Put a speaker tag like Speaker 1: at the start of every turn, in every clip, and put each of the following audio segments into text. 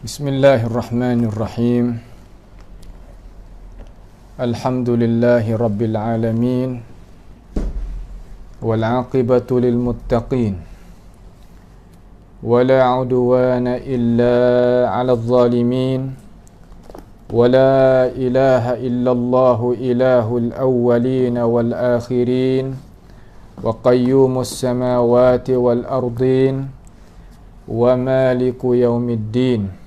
Speaker 1: Bismillahirrahmanirrahim. Alhamdulillahi rabbil alamin. Wal 'aqibatu lil muttaqin. Wala 'udwana illa 'alal zalimin. Wala ilaha illallahu ilahul awwalin wal akhirin. Wa qayyumus samawati wal ardin. Wa maliku yaumiddin.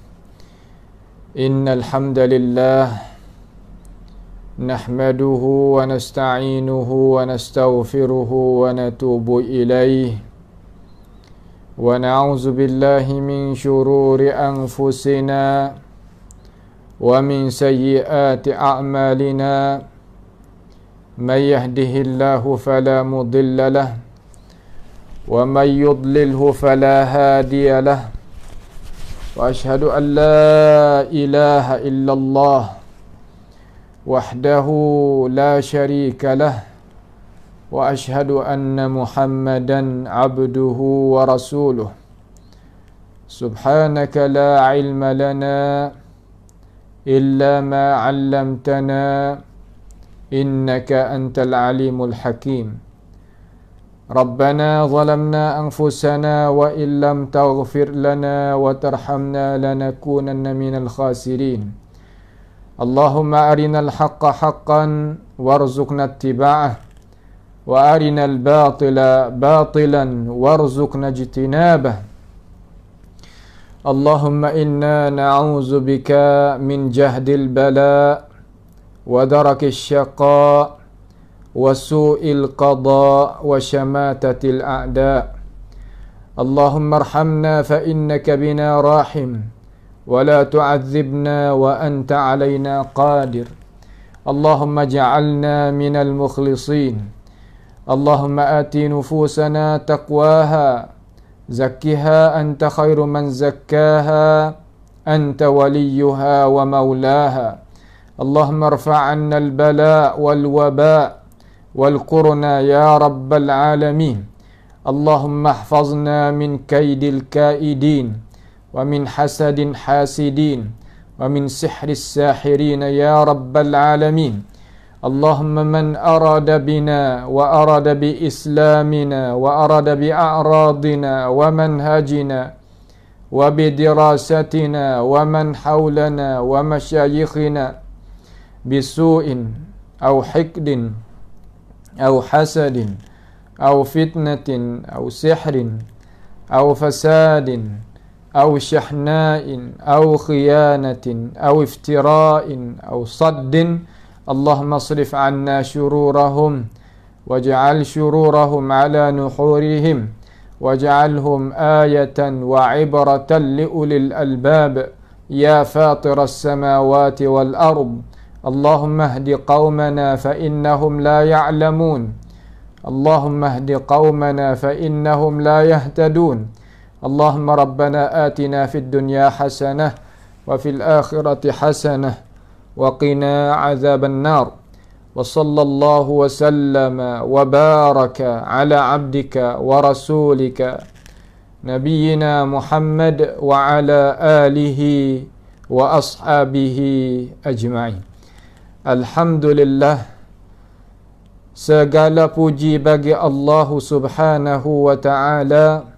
Speaker 1: Innal hamdalillah nahmaduhu wa nasta'inuhu wa nastaghfiruhu wa natubu ilayhi wa na'udzu billahi min shururi anfusina wa min sayyiati a'malina. May yahdihillahu fala mudilla lahu wa may yudlilhu fala hadiya lahu. Wa ashhadu an la ilaha illallah wahdahu la syarika lah. Wa ashhadu anna Muhammadan abduhu wa rasuluh. Subhanaka la ilma lana illa ma 'allamtana innaka antal alimul hakim. Rabbana zalamna anfusana wa illam taghfir lana wa tarhamna lanakunanna minal khasirin. Allahumma arinal haqqa haqqan warzuqna ittiba'ah wa arinal batila batilan warzuqna ijtinabah. Allahumma inna na'udzu bika min jahdil bala wa darakis syaqa wa su'il qada wa syamatatil a'da. Allahumma arhamna fa innaka bina rahim wa la tu'adzibna wa anta 'alaina qadir. Allahumma ja'alna minal mukhlisin. Allahumma ati nufusana taqwaha zakkiha anta khairu man zakkaha anta waliyuha wa maulaha. Allahumma irfa'anna al-bala wal waba wal qurna ya rabbal alamin. Allahumma ihfazna min kaidil kaidin wa min hasadin hasidin wa min sihris sahirin ya rabbal alamin. Allahumma man arada bina wa arada bi islamina wa arada bi a'radina wa manhajina wa bi dirasatina wa man hawlana wa masyayikhina bisu'in aw hikdin aw hasadin aw fitnatin aw sihrin aw fasadin aw syahna'in aw khiyanatin aw iftira'in aw saddin. Allahumma asrif 'anna syururahum waj'al syururahum 'ala nuhurihim waj'alhum ayatan wa 'ibratan li ulil albab ya fatiras samawati wal ard. Allahumma hdi qaumana fa innahum la ya'lamun. Allahumma hdi qaumana fa innahum la yahtadun. Allahumma rabbana atina fid dunya hasanah wa fil akhirati hasanah wa qina 'adzaban nar. Wa sallallahu wa sallama wa baraka ala 'abdika wa rasulika nabiyyina Muhammad wa ala alihi wa ashabihi ajma'in. Alhamdulillah, segala puji bagi Allah Subhanahu wa ta'ala.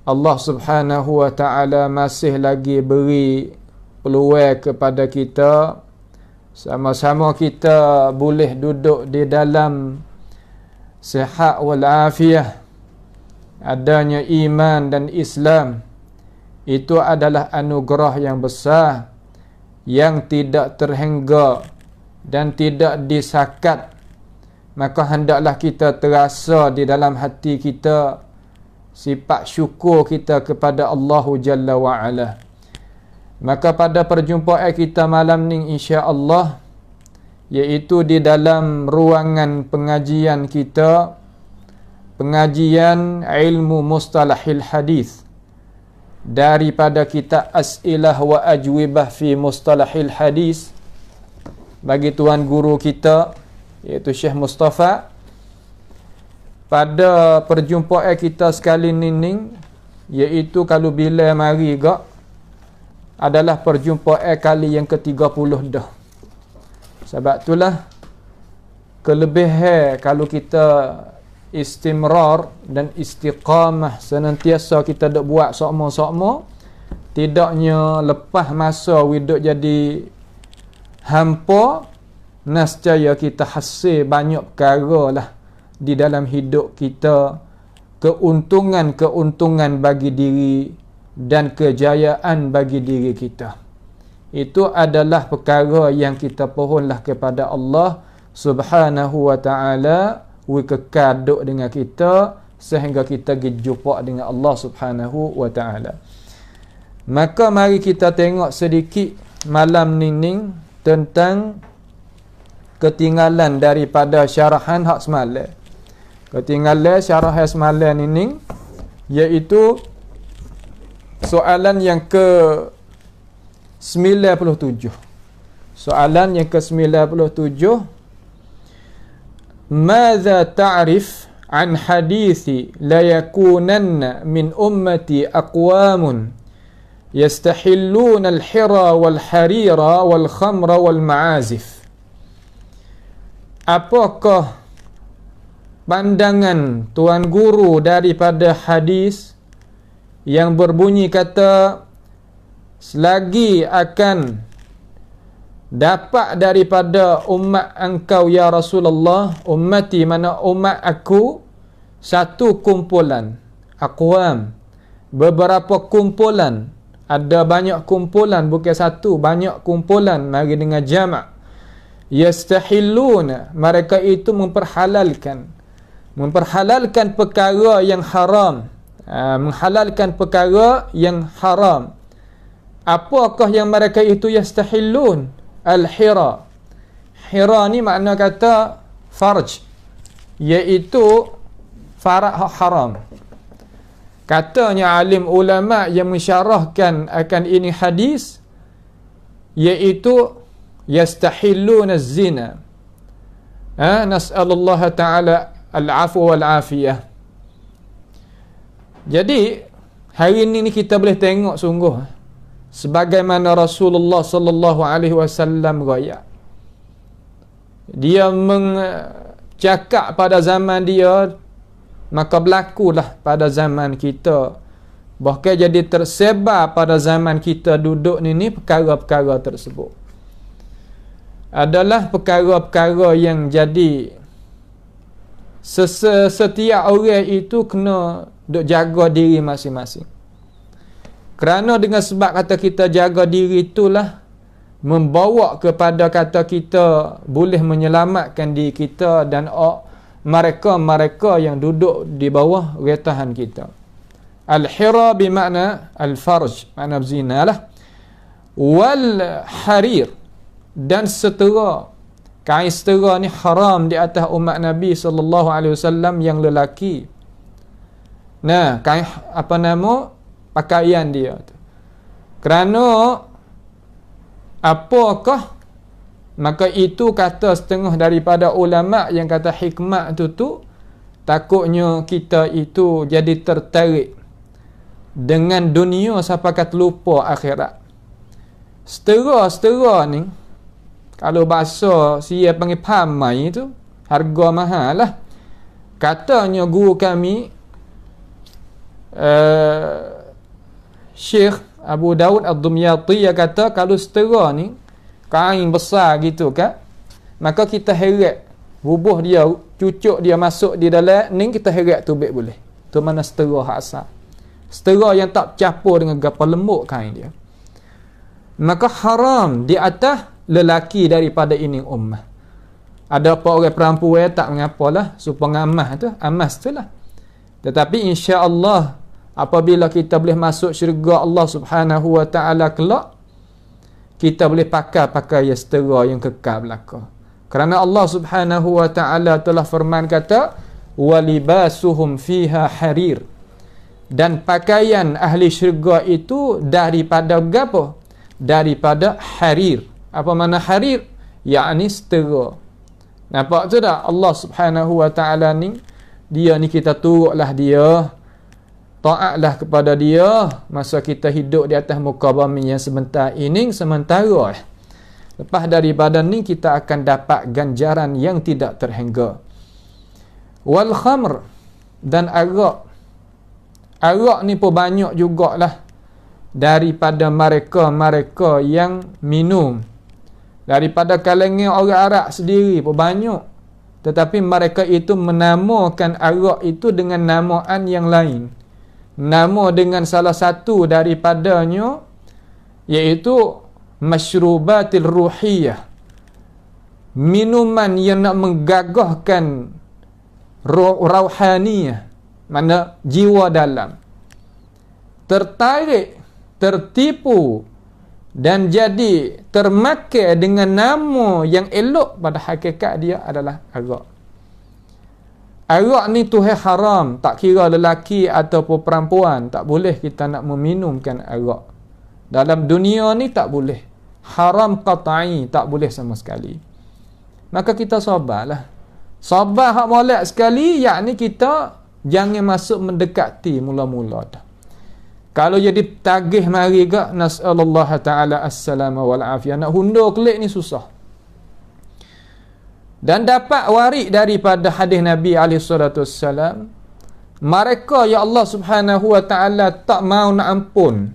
Speaker 1: Allah Subhanahu wa ta'ala masih lagi beri peluang kepada kita, sama-sama kita boleh duduk di dalam sihat wal afiyah, adanya iman dan Islam. Itu adalah anugerah yang besar yang tidak terhingga dan tidak disakat. Maka hendaklah kita terasa di dalam hati kita sifat syukur kita kepada Allah Jalla wa'ala. Maka pada perjumpaan kita malam ni insya-Allah, iaitu di dalam ruangan pengajian kita, pengajian ilmu mustalahil hadis daripada kitab As'ilah wa Ajwibah fi Mustalahil Hadis bagi tuan guru kita iaitu Syekh Mustafa. Pada perjumpaan kita sekali ni iaitu kalau bila mari gak adalah perjumpaan kali yang ke-30 dah. Sebab itulah kelebihan kalau kita istimrar dan istiqamah, senantiasa kita dok buat sokmo-sokmo, tidaknya lepas masa widok jadi hampa, nescaya kita hasil banyak perkara lah di dalam hidup kita, keuntungan-keuntungan bagi diri dan kejayaan bagi diri kita. Itu adalah perkara yang kita pohonlah kepada Allah Subhanahu wa ta'ala, kekal duk dengan kita sehingga kita jumpa dengan Allah Subhanahu wa ta'ala. Maka mari kita tengok sedikit malam ni tentang ketinggalan daripada syarahan hak semalam. Ketinggalan syarahan semalam ni iaitu soalan yang ke-97. Soalan yang ke-97. Madza ta'rif an hadithi la yakunanna min ummati aqwamun yastahilluna al-hira wal-harira wal-khamra wal-ma'azif. Apakah pandangan tuan guru daripada hadis yang berbunyi kata selagi akan dapat daripada umat engkau ya Rasulullah, ummati mana umat aku, satu kumpulan, aqwam, beberapa kumpulan, ada banyak kumpulan, bukan satu, banyak kumpulan, mari dengan jamak. Yastahilluna, mereka itu memperhalalkan perkara yang haram, menghalalkan perkara yang haram. Apakah yang mereka itu yastahillun? Al-hira. Hira ni makna kata farj, iaitu farak haram. Katanya alim ulama yang mensyarahkan akan ini hadis, iaitu yastahillun az-zina. Nas'alullah ta'ala al-afu wal-afiyah. Jadi hari ini kita boleh tengok sungguh sebagaimana Rasulullah sallallahu alaihi wasallam raya. Dia cakap pada zaman dia, maka berlakulah pada zaman kita. Bahkan jadi tersebar pada zaman kita duduk ni perkara-perkara tersebut. Adalah perkara-perkara yang jadi setiap orang itu kena duk jaga diri masing-masing. Kerana dengan sebab kata kita jaga diri itulah membawa kepada kata kita boleh menyelamatkan diri kita dan mereka-mereka yang duduk di bawah retahan kita. Al-hira bermakna al-farj, makna berzina lah. Wal-harir, dan setera. Kain setera ni haram di atas umat Nabi sallallahu alaihi wasallam yang lelaki. Nah, kain apa nama? Pakaian dia tu. Kerana apakah? Maka itu kata setengah daripada ulama yang kata hikmah tu takutnya kita itu jadi tertarik dengan dunia sampai kata lupa akhirat. Setera ni kalau bahasa saya panggil pamai tu harga mahal lah. Katanya guru kami Syekh Abu Daud Ad-Dumyati, dia kata kalau setera ni kain besar gitu kan, maka kita heret bubuh dia, cucuk dia masuk di dalam ni, kita heret tubik boleh. Tu mana setera hak asal. Setera yang tak campur dengan gapa lembut kain dia. Maka haram di atas lelaki daripada ini ummah. Ada apa orang perempuan tak mengapalah, supaya amas tu lah. Tetapi insya-Allah apabila kita boleh masuk syurga Allah Subhanahu wa ta'ala kelak, kita boleh pakai setera yang kekal belaka. Kerana Allah Subhanahu wa ta'ala telah firman kata, walibasuhum fiha harir, dan pakaian ahli syurga itu daripada gapo? Daripada harir. Apa makna harir? Yakni setera. Nampak tu tak? Allah Subhanahu wa ta'ala ni, dia ni kita turutlah dia. taatlah kepada dia masa kita hidup di atas muka bumi yang sebentar ini, sementara lepas daripada ni kita akan dapat ganjaran yang tidak terhingga. Wal khamr, dan arak ni pun banyak jugalah daripada mereka yang minum, daripada kalangan orang Arab sendiri pun banyak, tetapi mereka itu menamakan arak itu dengan namaan yang lain. Nama dengan salah satu daripadanya iaitu masyrubatil ruhiyah, minuman yang nak menggagahkan rauhaniyah, mana jiwa dalam, tertarik, tertipu dan jadi termakai dengan nama yang elok, pada hakikat dia adalah arak. Arak ni Tuhan haram, tak kira lelaki ataupun perempuan, tak boleh kita nak meminumkan arak. Dalam dunia ni tak boleh. Haram qat'i, tak boleh sama sekali. Maka kita sabarlah. Sabar hak molek sekali, yakni kita jangan masuk mendekati mula-mula dah. Kalau jadi tagih mari ke, nas'alullah ta'ala as-salama wal afiyah. Nak hundur klik ni susah. Dan dapat warik daripada hadis Nabi SAW, mereka ya Allah subhanahu wa ta'ala tak mau nak ampun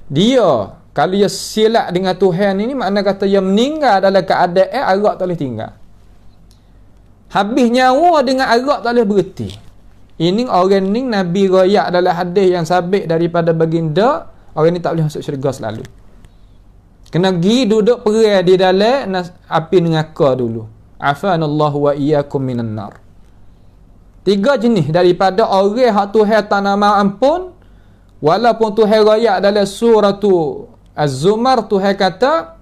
Speaker 1: dia kalau dia silap dengan Tuhan ini, makna kata dia meninggal dalam keadaan arak tak boleh tinggal, habis nyawa dengan arak tak boleh berhenti. Ini orang ni Nabi royak dalam hadis yang sabit daripada baginda, orang ni tak boleh masuk syurga selalu, kena pergi duduk perai di dalam api neraka dulu. Afanallahu wa iyyakum minan nar. 3 jenis daripada orang hak Tuhan tak nak ampun, walaupun Tuhan royak dalam surah Az-Zumar, Tuhan kata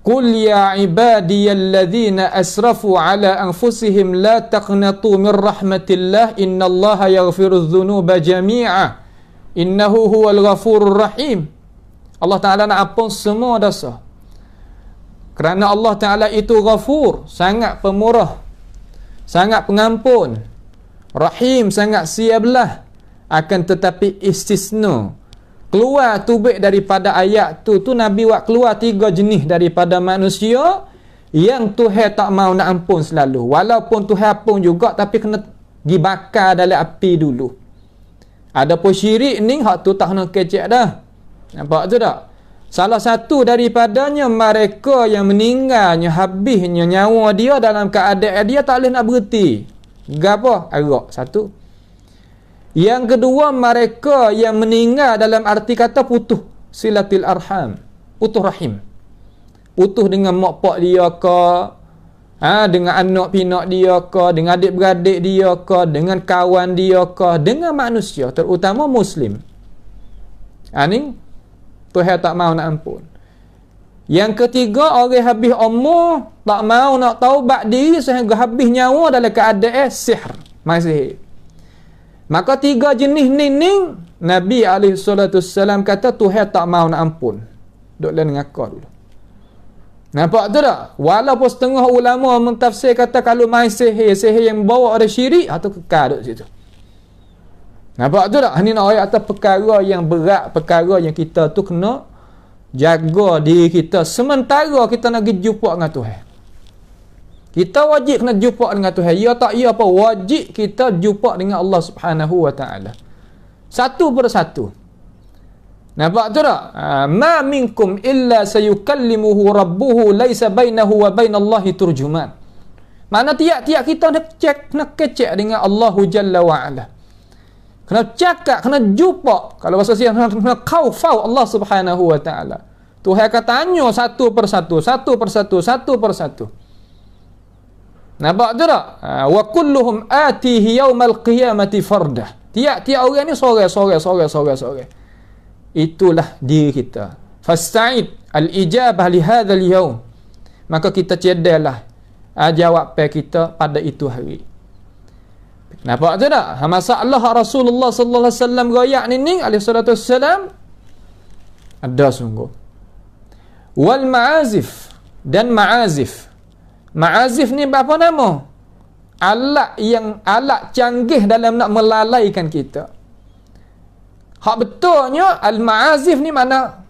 Speaker 1: qul ya ibadiyalladzina asrafu ala anfusihim la taqnatu min rahmatillah innallaha yaghfirudz dzunuba jami'a innahu huwal ghafurur rahim. Allah Ta'ala nak ampun semua dosa, kerana Allah Ta'ala itu ghafur, sangat pemurah, sangat pengampun, rahim, sangat siabelah. Akan tetapi istisna, keluar tubik daripada ayat tu Nabi buat keluar 3 jenis daripada manusia yang Tuhan tak mau nak ampun selalu. Walaupun Tuhan ampun juga, tapi kena dibakar dalam api dulu. Ada pun syirik ni, hak tu tak kena kecek dah. Nampak tu tak? Salah satu daripadanya mereka yang meninggalnya, habisnya nyawa dia dalam keadaan dia tak boleh nak berhenti. Gapo? Arak. Satu. Yang kedua, mereka yang meninggal dalam arti kata putus silatil arham, putus rahim. Putus dengan mak pak dia ke, dengan anak pinak dia ke, dengan adik-beradik dia ke, dengan kawan dia ke, dengan manusia, terutama Muslim. Ni Tuhan tak mau nak ampun. Yang ketiga, orang habis umur tak mau nak taubat diri sehingga habis nyawa dalam keadaan sihr, main sihir. Maka 3 jenis ni Nabi SAW kata Tuhan tak mau nak ampun. Duk lain ngakak dulu. Nampak tu tak? Walaupun setengah ulama mentafsir kata kalau main sihir yang bawa ada syirik, atau kekal duk situ. Nampak tu tak? Ini nak ayat atas perkara yang berat, perkara yang kita tu kena jaga diri kita sementara kita nak pergi jumpa dengan Tuhan. Kita wajib kena jumpa dengan Tuhan. Ya tak ya apa, wajib kita jumpa dengan Allah Subhanahu wa taala. Satu persatu. Nampak tu tak? Ma minkum illa sayukallimuhu rabbuhu laisa bainahu wa bainallahi turjuman. Mana tiap-tiap kita nak kecek dengan Allah Jalla wa ala. Kena cakap, kena jumpa. Kalau bahasa siang, kena khaufau Allah Subhanahu wa taala. Tuhan akan tanya satu persatu. Nampak tu tak? Wa kulluhum atihi yaumal qiyamati fardah. Tiap-tiap orang ni sore. Itulah diri kita. Fasta'id al-ijabah li hadzal yaum. Maka kita cedahlah jawapan kita pada itu hari. Nampak tu tak? Masalah Rasulullah sallallahu alaihi wasallam royak ni alaihi salatu wassalam ada sungguh. Wal ma'azif, dan ma'azif. Ma'azif ni apa nama? Alat canggih dalam nak melalaikan kita. Hak betulnya al-ma'azif ni mana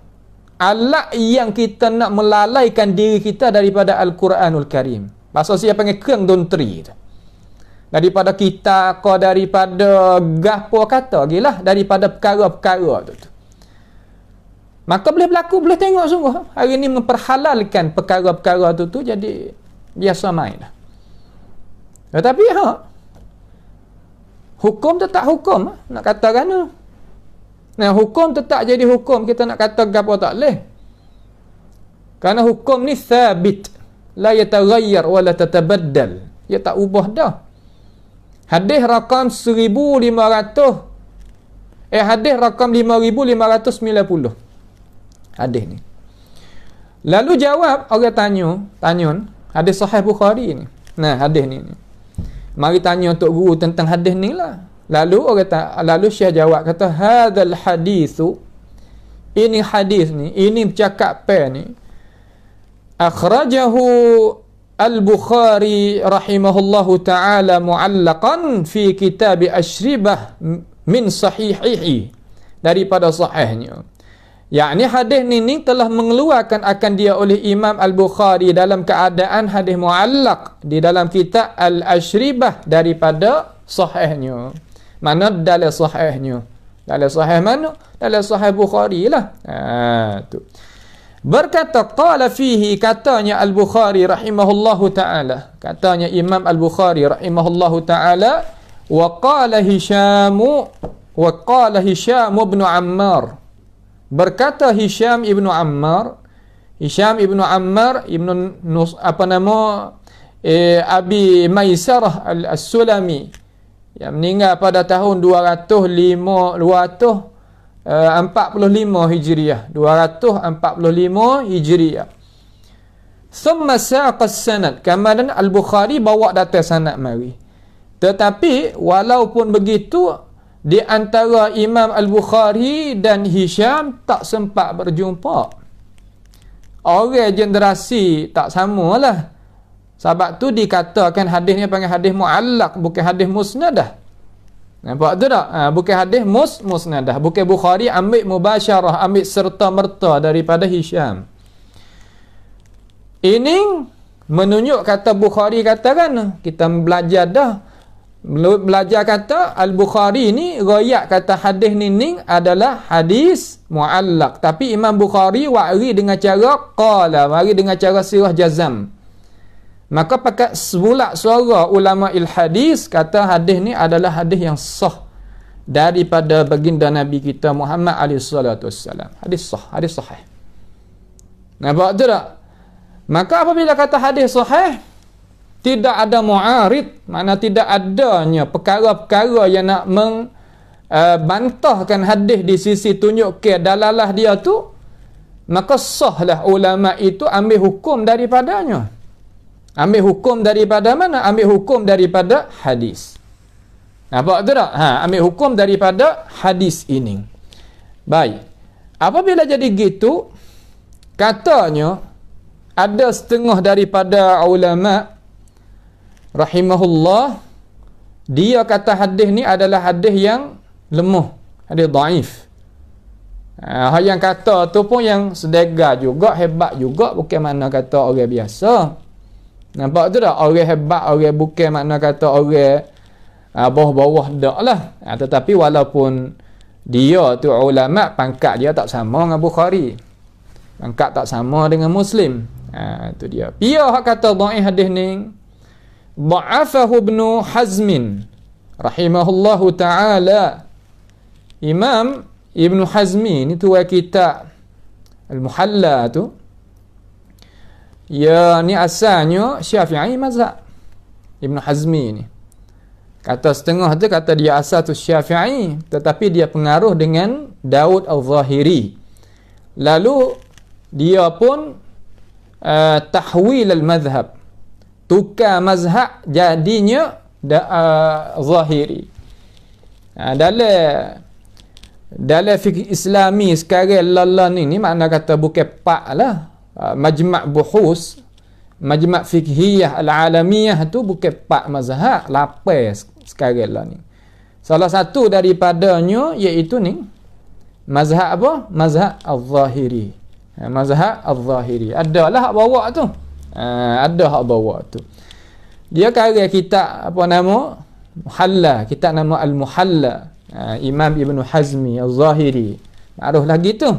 Speaker 1: alat yang kita nak melalaikan diri kita daripada Al-Quranul Karim. Pasal saya panggil kerang dontri tu. Daripada kita kau daripada gapo kata gilah daripada perkara-perkara tu. Maka boleh berlaku, boleh tengok sungguh hari ni memperhalalkan perkara-perkara tu jadi biasa main dah. Tetapi hukum tetap hukum nak katakan tu. Nah, hukum tetap jadi hukum, kita nak kata gapo tak leh. Kerana hukum ni thabit, la yataghayyar wa la tatabaddal. Ia tak ubah dah. Hadis rakam 1500 hadis rakam 5590. Hadis ni. Lalu jawab orang tanya hadis sahih Bukhari ni. Nah, hadis ni. Mari tanya untuk guru tentang hadis ni lah. Lalu Syekh jawab kata hadzal haditsu, ini hadis ni, ini bercakap ni akhrajahu al-Bukhari rahimahullahu taala muallaqan fi kitab asyribah min sahihihi, daripada sahihnya. Yakni hadis ni telah mengeluarkan akan dia oleh Imam Al-Bukhari dalam keadaan hadis muallaq di dalam kitab Al-Ashribah daripada sahihnya. Mana dalil sahihnya? Dalil sahih mana? Dalil sahih Bukhari lah. Tu. Berkata qala fihi, katanya Al-Bukhari rahimahullahu taala. Katanya Imam Al-Bukhari rahimahullahu taala, wa qala Hisham ibn Ammar. Berkata Hisham ibn Ammar ibn Abi Maisarah As-Sulami yang meninggal pada tahun 245 Hijriah. 245 Hijriah. Thumma saqa as-sanad. Kemudian Al-Bukhari bawa data sanad mari. Tetapi walaupun begitu, di antara Imam Al-Bukhari dan Hisham tak sempat berjumpa. Orang generasi tak samalah. Sebab tu dikatakan hadis ni panggil hadis muallaq, bukan hadis musnadah. Nampak tu tak? Bukan hadis musnadah. Bukan Bukhari ambil mubasyarah, ambil serta-merta daripada Hisham. Ini menunjuk kata Bukhari katakan, kita belajar dah. Belajar kata Al-Bukhari ni royak kata hadis ni adalah hadis muallaq. Tapi Imam Bukhari wari dengan cara qala, wari dengan cara sirah jazam. Maka pakai sebulak suara ulama il-hadis kata hadis ni adalah hadis yang sah daripada baginda Nabi kita Muhammad SAW. Hadis sah, hadis sahih. Nampak tu tak? Maka apabila kata hadis sahih, tidak ada mu'arid, mana tidak adanya perkara-perkara yang nak bantahkan hadis di sisi tunjuk ke dalalah dia tu, maka sahlah ulama itu ambil hukum daripadanya. Ambil hukum daripada mana? Ambil hukum daripada hadis. Nampak tu tak? Ambil hukum daripada hadis ini. Baik. Apabila jadi gitu, katanya ada setengah daripada ulama rahimahullah, dia kata hadis ni adalah hadis yang lemah, hadis dhaif. Yang kata tu pun yang sedega juga, hebat juga, bukan mana kata orang biasa. Nampak tu tak? Orang hebat, orang bukan makna kata orang bawah-bawah dak lah. Tetapi walaupun dia tu ulama, pangkat dia tak sama dengan Bukhari, pangkat tak sama dengan Muslim. Tu dia. Dia hak kata dhaif hadis ni, dha'afahu Ibnu Hazm rahimahullahu taala. Imam Ibnu Hazmi ni tu kitab Al-Muhalla tu. Ya, ni asalnya Syafi'i mazhab. Ibn Hazmi ni kata setengah tu kata dia asal tu Syafi'i, tetapi dia pengaruh dengan Daud Al-Zahiri. Lalu dia pun tahwil al-madhhab, tukar mazhab jadinya Zahiri. Dalam fikih Islami sekarang ni makna kata bukan pak lah. Majma' buhus, majma' fikhiyah al-alamiyah tu bukan pak mazhab, lapai sekarang lah ni. Salah satu daripadanya iaitu ni Mazhab apa? Mazhab al-Zahiri. Mazhab al-Zahiri. Adalah hak bawa tu. Ada hak bawa tu. Dia karya kitab apa nama? Muhalla. Kitab nama Al-Muhalla. Imam Ibn Hazmi al-Zahiri. Ma'ruf lagi tu.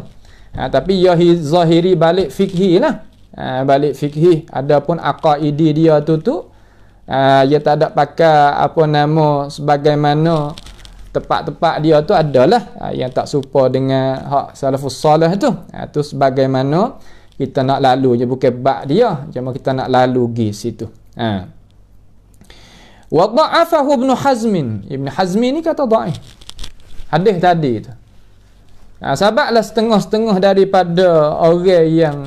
Speaker 1: Tapi ya Zahiri balik fikhi lah. Balik fikhi. Adapun aqaidi dia tu dia tak ada pakai apa nama sebagaimana tepat-tepat dia tu adalah yang tak serupa dengan hak salafus salih tu. Tu sebagaimana kita nak lalu je, bukan bab dia, cuma kita nak lalu pergi situ. Wa dha'afahu Ibn Hazm. Ibn Hazm ni kata dhaif. Hadis tadi tu. Sebablah setengah-setengah daripada orang yang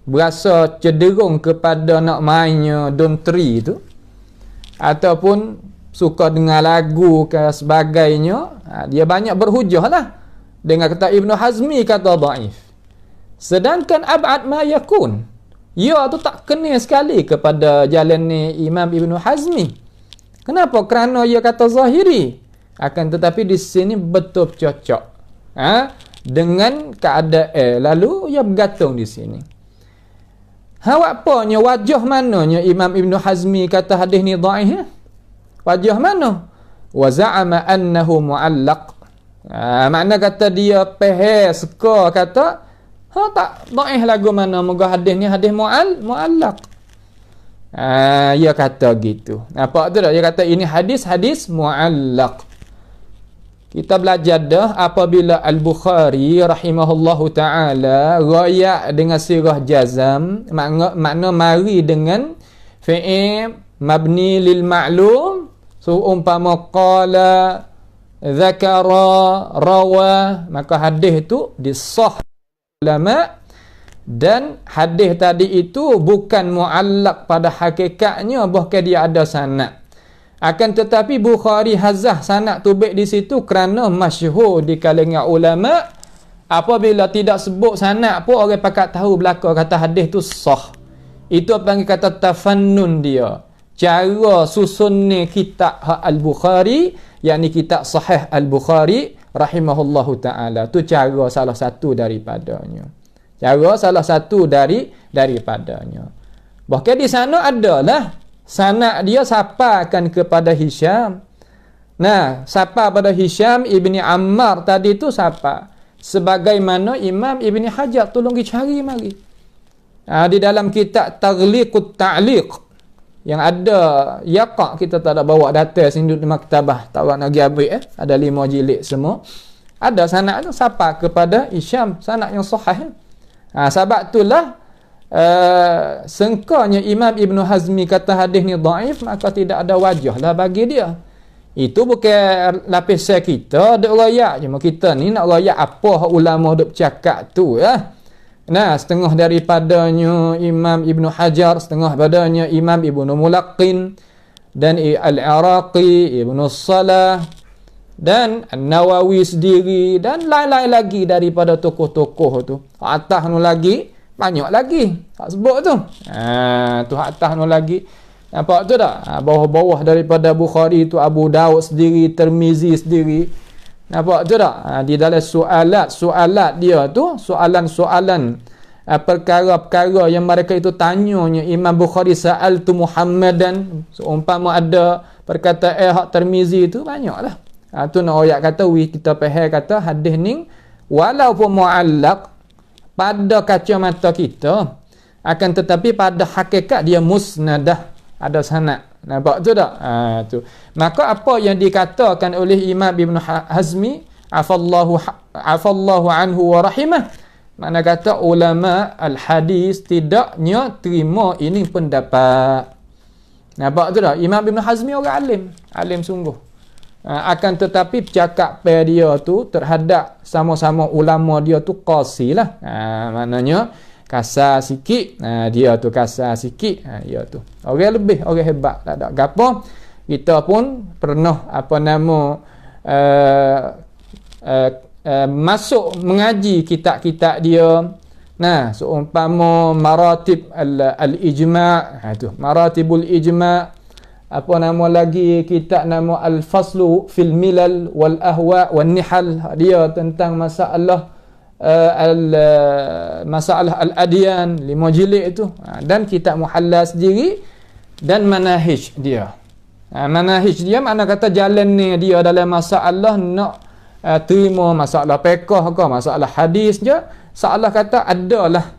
Speaker 1: berasa cenderung kepada nak mainnya dontri tu, ataupun suka dengar lagu ke sebagainya, dia banyak berhujah lah dengan kata Ibn Hazmi kata dhaif. Sedangkan ab'ad ma yakun, ia tu tak kena sekali kepada jalan ni Imam Ibn Hazmi. Kenapa? Kerana ia kata Zahiri. Akan tetapi di sini betul cocok dengan keadaan, lalu ia bergantung di sini. Apanya wajah mananya Imam Ibn Hazmi kata hadis ni dhaif? Wajah mana? Wa za'ama annahu mu'allaq. Makna kata dia suka kata tak dhaif lagu mana, moga hadis ni hadis mu'allaq. Dia kata gitu. Apa tu dah? Dia kata ini hadis mu'allaq. Kita belajar dah apabila Al-Bukhari rahimahullahu ta'ala rayak dengan sirah jazam, makna mari dengan fi'il mabni lil ma'lum. So umpama qala, zakara, rawa, maka hadis tu disah ulama. Dan hadis tadi itu bukan mu'allaq pada hakikatnya, bahkan dia ada sanad. Akan tetapi Bukhari hazah sanad tu baik di situ kerana masyhur di kalangan ulama. Apabila tidak sebut sanad pun orang pakat tahu belaka kata hadis tu sah. Itu panggil kata tafannun dia. Cara susunnya kitab Al-Bukhari, yakni kitab Sahih Al-Bukhari rahimahullahu ta'ala. Tu cara salah satu daripadanya. Cara salah satu daripadanya. Bahkan di sana adalah sanad dia sapakan kepada Hisham. Nah, sapa pada Hisham ibni Ammar tadi tu sapa. Sebagaimana Imam Ibni Hajar tolong dicari mari. Di dalam kitab Taghliqut Ta'liq yang ada yaqa, kita tak ada bawa data sini di maktabah, tak nak pergi ambil ada 5 jilid semua. Ada sanad tu sapa kepada Hisham, sanad yang sahih. Sebab itulah sengkanya Imam Ibn Hazmi kata hadis ni dhaif, maka tidak ada wajah lah bagi dia. Itu bukan lapisan kita duk royak, cuma kita ni nak royak apa ulama duk bercakap tu ya. Nah, setengah daripadanya Imam Ibn Hajar, setengah badannya Imam Ibn Mulaqqin dan Al-Iraqi, Ibn Salah dan An-Nawawi sendiri dan lain-lain lagi daripada tokoh-tokoh tu. Atas nu lagi banyak lagi tak sebut tu. Tu atas nu lagi. Nampak tu tak? Bawah-bawah daripada Bukhari tu Abu Daud sendiri, Tirmizi sendiri. Nampak tu tak? Di dalam soalat dia tu, soalan-soalan perkara-perkara yang mereka itu tanyanya Imam Bukhari sa'altu Muhammadan, seumpama ada perkataan hak Tirmizi tu banyaklah. Tu nak ayat kata kita faham kata hadis ni walaupun mu'allaq pada kacamata kita, akan tetapi pada hakikat dia musnadah, ada sanad. Nampak tu tak? Tu. Maka apa yang dikatakan oleh Imam Ibn Hazmi afallahu anhu wa rahimah, makna kata ulama al-hadis tidaknya terima ini pendapat. Nampak tu tak? Imam Ibn Hazmi orang alim sungguh. Akan tetapi cakap dia tu terhadap sama-sama ulama dia tu qasi lah. Maknanya kasar sikit. Dia tu kasar sikit. Dia tu orang lebih, orang hebat, tak ada gapo. Kita pun pernah masuk mengaji kitab-kitab dia. Nah, seumpama maratib al-ijma', tu maratibul ijma', apa nama lagi kitab nama Al-Faslu fil Milal wal Ahwa wan Nihal, dia tentang masalah masalah al-adyan 5 jilid itu, dan kitab Muhalla sendiri, dan manahij dia. Manahij dia makna kata jalan ni dia dalam masalah nak terima masalah fiqh ke masalah hadis je, seolah kata adalah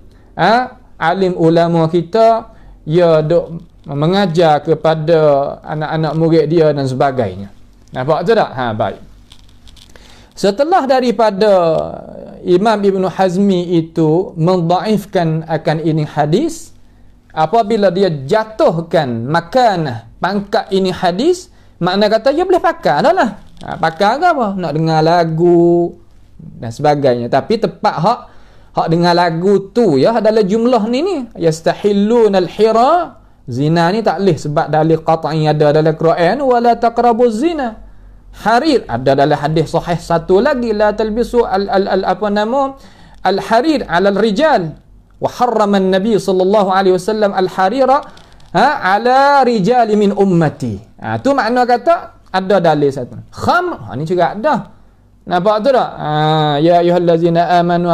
Speaker 1: alim ulama kita ya duk mengajar kepada anak-anak murid dia dan sebagainya. Nampak tu tak? Baik. Setelah daripada Imam Ibn Hazmi itu mendhaifkan akan ini hadis, apabila dia jatuhkan makanah pangkat ini hadis, makna kata dia boleh pakai dah lah. Pakai ke apa? Nak dengar lagu dan sebagainya. Tapi tepat hak dengar lagu tu ya adalah jumlah ni yastahillun al-hira, zina ni tak leh sebab dalil qat'i ada dalam Quran, wala taqrabuz zina. Harir ada dalam hadis sahih satu lagi, la talbisu al-harir 'ala al-rijal, wa harrama an-nabi sallallahu alaihi wasallam al-harira 'ala rijali min ummati. Tu makna kata ada dalil satu. Khamr ni juga ada. Nampak tu tak? Ya ayyuhallazina amanu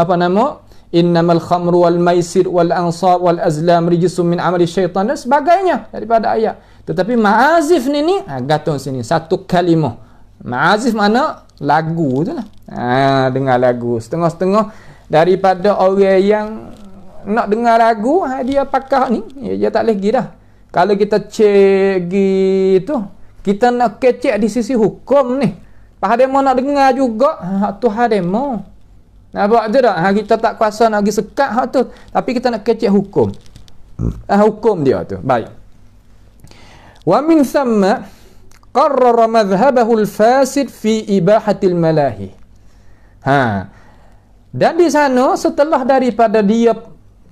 Speaker 1: innamal khamru wal maisir wal ansab wal azlam rijsun min amali syaitan dan sebagainya daripada ayat. Tetapi ma'azif ni gantung sini satu kalimah. Ma'azif mana? Lagu tu lah. Dengar lagu. Setengah-setengah daripada orang yang nak dengar lagu, dia pakar ni. Dia tak boleh pergi dah. Kalau kita cek gitu, kita nak kecek di sisi hukum ni. Pahademo nak dengar juga, tu hademo. Nampak tu tak? Kita tak kuasa nak pergi sekat hak tu. Tapi kita nak kecek hukum. Hukum dia tu. Baik. Wa min thamma qarrara madhhabahu al-fasid fi ibahatil malahi. Dan di sana setelah daripada dia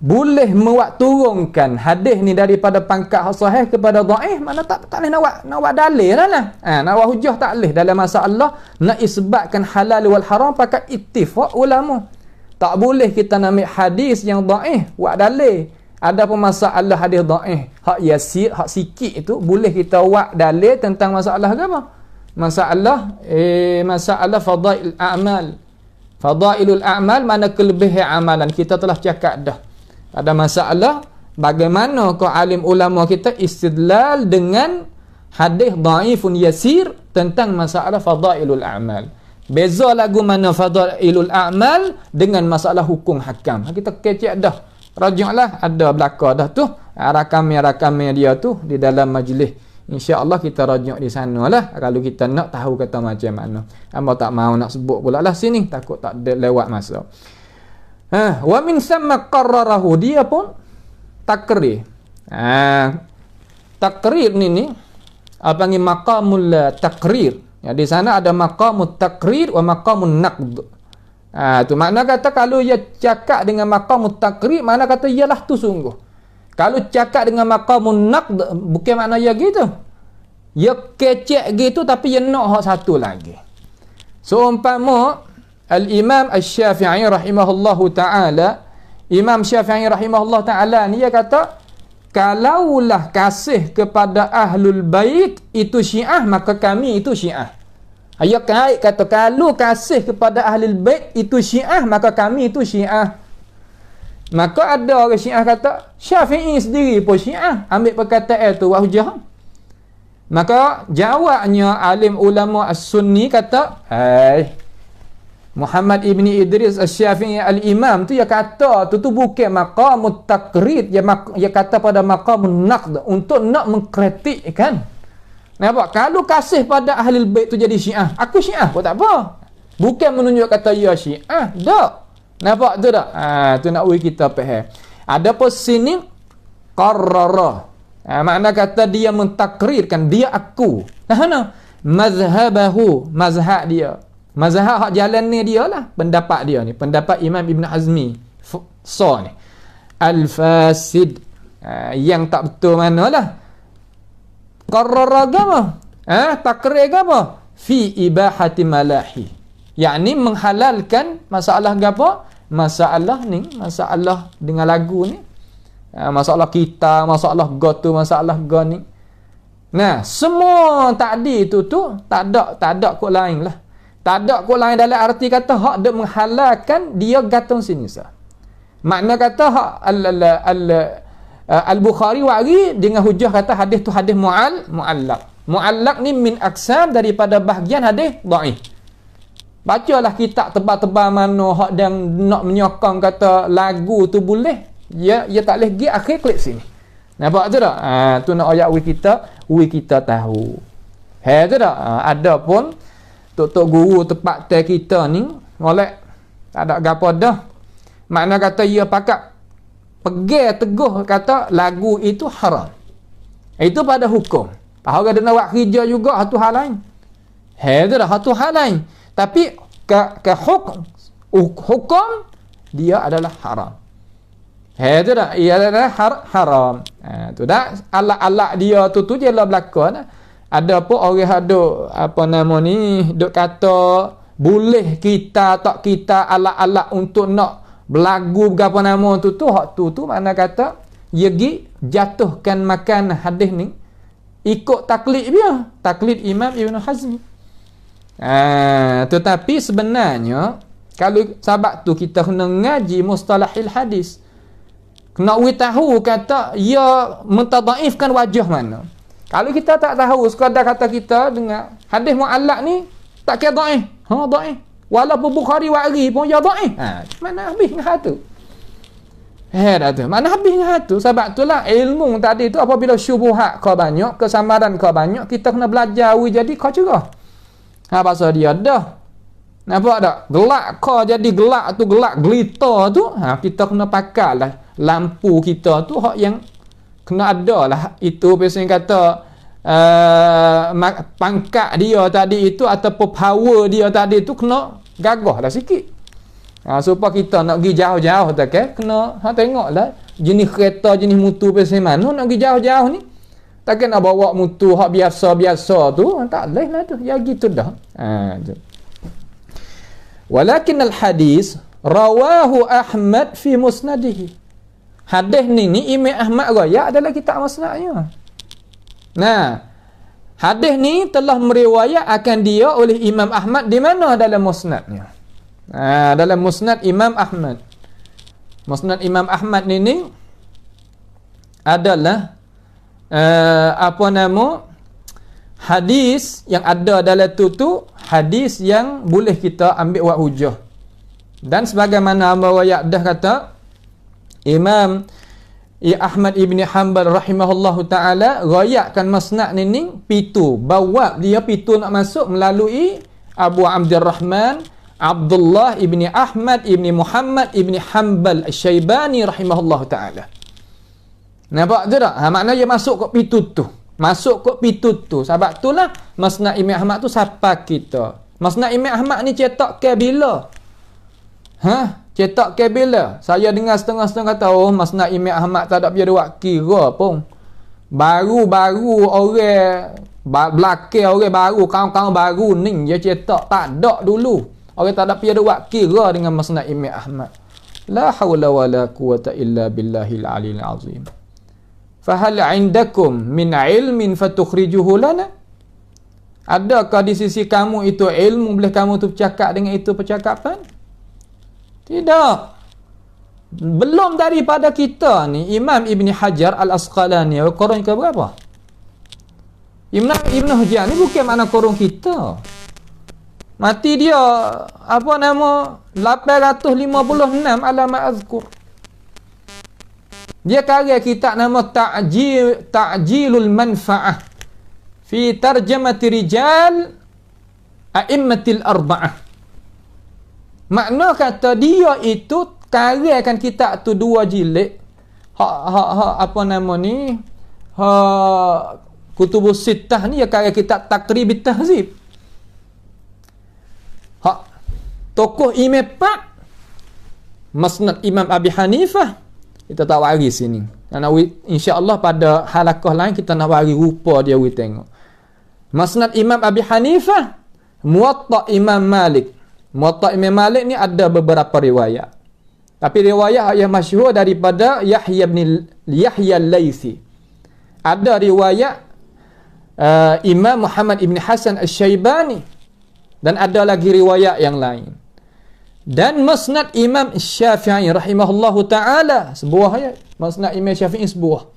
Speaker 1: boleh turunkan hadis ni daripada pangkat sahih kepada dhaif, mana tak boleh nak buat dalil lah. Nak buat hujah tak boleh dalam masalah nak isbatkan halal wal haram pakai ittifaq ulama. Tak boleh kita nak ambil hadis yang dhaif buat dalil. Ada pun masalah hadis dhaif, hak yasir, hak sikit itu boleh kita buat dalil tentang masalah apa? Masalah fadail a'mal. Fadailul a'mal mana kelebihan amalan. Kita telah cakap dah. Ada masalah bagaimana kau alim ulama kita istidlal dengan hadis dhaifun yasir tentang masalah fadailul a'mal. Beza lagu mana fadailul a'mal dengan masalah hukum hakam. Kita kecek dah. Rajuklah ada belaka dah tu rakam-rakam dia tu di dalam majlis. InsyaAllah kita rajuk di sana lah kalau kita nak tahu kata macam mana. Hamba tak mau nak sebut pula lah sini, takut tak lewat masa. Wa min thamma qarrarahu, dia pun takrir. Takrir ni apa ni maqamul takrir. Ya, di sana ada maqamut takrir wa maqamun naqd. Tu makna kata kalau ia cakap dengan maqamut takrir, makna kata ialah tu sungguh. Kalau cakap dengan maqamun naqd, bukan makna ia gitu. Ia kecek gitu tapi ia nak hak satu lagi. So umpama Al-Imam Asy-Syafi'i rahimahullahu ta'ala, Imam Syafi'i rahimahullahu ta'ala ni dia kata, kalaulah kasih kepada Ahlul Bait itu Syiah, maka kami itu Syiah. Ayat kait kata kalau kasih kepada Ahlul Bait itu Syiah, maka kami itu Syiah. Maka ada orang Syiah kata Syafi'i sendiri pun Syiah, ambil perkataan itu wa hujah. Maka jawabnya alim ulama as-Sunni kata, Muhammad ibni Idris Asy-Syafi'i al-Imam tu dia kata tu bukan maqamut taqrid, dia kata pada maqamun naqd, untuk nak mengkritikkan. Nampak? Kalau kasih pada Ahlul Bait tu jadi Syiah, aku Syiah pun tak apa. Bukan menunjuk kata ya Syiah, tak. Nampak tu tak? Tu nak uji kita faham. Ada pun sini qarrara. Makna kata dia mentakrirkan, dia aku. Nah, mazhabahu, mazhab dia. Mazhab hak jalan ni dia lah, pendapat dia ni, pendapat Imam Ibn Hazmi ni. Al-fasid. Yang tak betul manalah. Qarrara agama, takrir agama fi ibahati malahi, yakni menghalalkan masalah apa? Masalah ni, masalah dengan lagu ni, masalah kita, masalah go tu, masalah go ni. Nah, semua takdir tu tak ada kod lain lah. Tak ada kod lain dalam arti kata hak dia menghalalkan dia gantung sini sah. Makna kata hak Al-Bukhari wari dengan hujah kata hadis tu hadis mu'allaq. Mu'allaq ni min aqsam daripada bahagian hadis dhaif. Bacalah kitab tebal-tebal mana hak yang nak menyokong kata lagu tu boleh, dia tak boleh pergi akhir klip sini. Nampak tu tak? Tu nak ayat wi kita tahu. Tu tak? Ada pun tok guru tempat teh kita ni molek tak ada gapo dah. Makna kata ia pakat pegang teguh kata lagu itu haram. Itu pada hukum. Bahawa dia nak buat kerja juga satu hal lain. Tu dah satu hal lain. Tapi ke hukum dia adalah haram. Tu dah ia adalah haram. Tu dah alat-alat dia tu je lah berlaku. Ada pun orang ada apa nama ni duk kata boleh kita tak kita alat-alat untuk nak berlagu berapa nama tu hak tu makna kata dia gi jatuhkan makan hadis ni ikut taklid dia, taklid Imam Ibn Hazmi. Tetapi sebenarnya kalau sebab tu kita kena ngaji mustalahil hadis, kena tahu kata ia mentadhaifkan wajah mana. Kalau kita tak tahu sekadar kata kita dengar hadis mu'allaq ni tak kira dhaif, dhaif walaupun Bukhari wari pun ya dhaif. Mana habis dengan hatu. Dah tu. Mana habis dengan hatu. Sebab itulah ilmu tadi tu apabila syubuhat kau banyak, kesamaran kau banyak, kita kena belajar jadi kau cerah. Pasal dia dah. Nampak tak? Gelak kau jadi gelak tu, gelak gelita tu, kita kena pakailah lampu kita tu hak yang kena ada lah. Itu biasanya kata pangkat dia tadi itu ataupun power dia tadi itu kena gagah lah sikit. Supaya kita nak pergi jauh-jauh tak kena tengoklah jenis kereta jenis mutu pasal mana nak pergi jauh-jauh ni. Takkan nak bawa mutu hak biasa-biasa tu tak boleh lah tu. Ya gitu dah. Tu. Walakin al-hadis rawahu Ahmad fi musnadihi. Hadis ni Imam Ahmad riwayat adalah kitab musnadnya. Nah, hadis ni telah meriwayat akan dia oleh Imam Ahmad di mana dalam musnadnya. Dalam musnad Imam Ahmad. Musnad Imam Ahmad ni adalah apa nama hadis yang ada dalam tu hadis yang boleh kita ambil buat hujah. Dan sebagaimana riwayat dah kata Imam Ahmad ibn Hanbal rahimahullahu ta'ala riwayatkan musnad ni pitu bawab dia pitu nak masuk melalui Abu Abdurrahman Abdullah ibn Ahmad ibn Muhammad ibn Hanbal Asy-Syaibani rahimahullahu ta'ala. Nampak tu tak? Maknanya dia masuk ke pitu tu. Masuk ke pitu tu. Sebab itulah musnad Imam Ahmad tu siapa kita. Musnad Imam Ahmad ni cetak ke bila? Cetak ke bila? Saya dengar setengah-setengah kata musnad Imam Ahmad tak ada biar buat kira pun. Baru-baru orang belakang orang baru, kawan-kawan baru ni dia cetak, tak ada dulu. Orang tak ada biar buat kira dengan musnad Imam Ahmad. La haula wala quwata illa billahil aliyil azim. Fahal indakum min ilmin fatukhrijuhu lana? Adakah di sisi kamu itu ilmu boleh kamu tu bercakap dengan itu percakapan? Tidak. Belum daripada kita ni Imam Ibn Hajar Al-Asqalani Qurun ke berapa? Ibn Hajar ni bukan mana Qurun kita. Mati dia apa nama 856 alamat azkur. Dia karya kitab nama Ta'jilul Manfa'ah fi tarjamati rijal a'immatil arba'ah. Makna kata dia itu karyakan kitab tu 2 jilid. Apa nama ni? Kutubus Sittah ni dia karya kitab Taqribut Tahzib. Tokoh Imam Pak Musnad Imam Abi Hanifah kita tak wari sini. InsyaAllah pada halaqah lain kita nak wari rupa dia we tengok. Musnad Imam Abi Hanifah, Muwatta Imam Malik. Muwatta Imam Malik ni ada beberapa riwayat. Tapi riwayat yang masyhur daripada Yahya bin Yahya Al-Laitsi. Ada riwayat Imam Muhammad ibn Hasan Al-Syaibani, dan ada lagi riwayat yang lain. Dan Musnad Imam Syafi'i rahimahullahu ta'ala, sebuah ayat. Musnad Imam Syafi'i sebuah.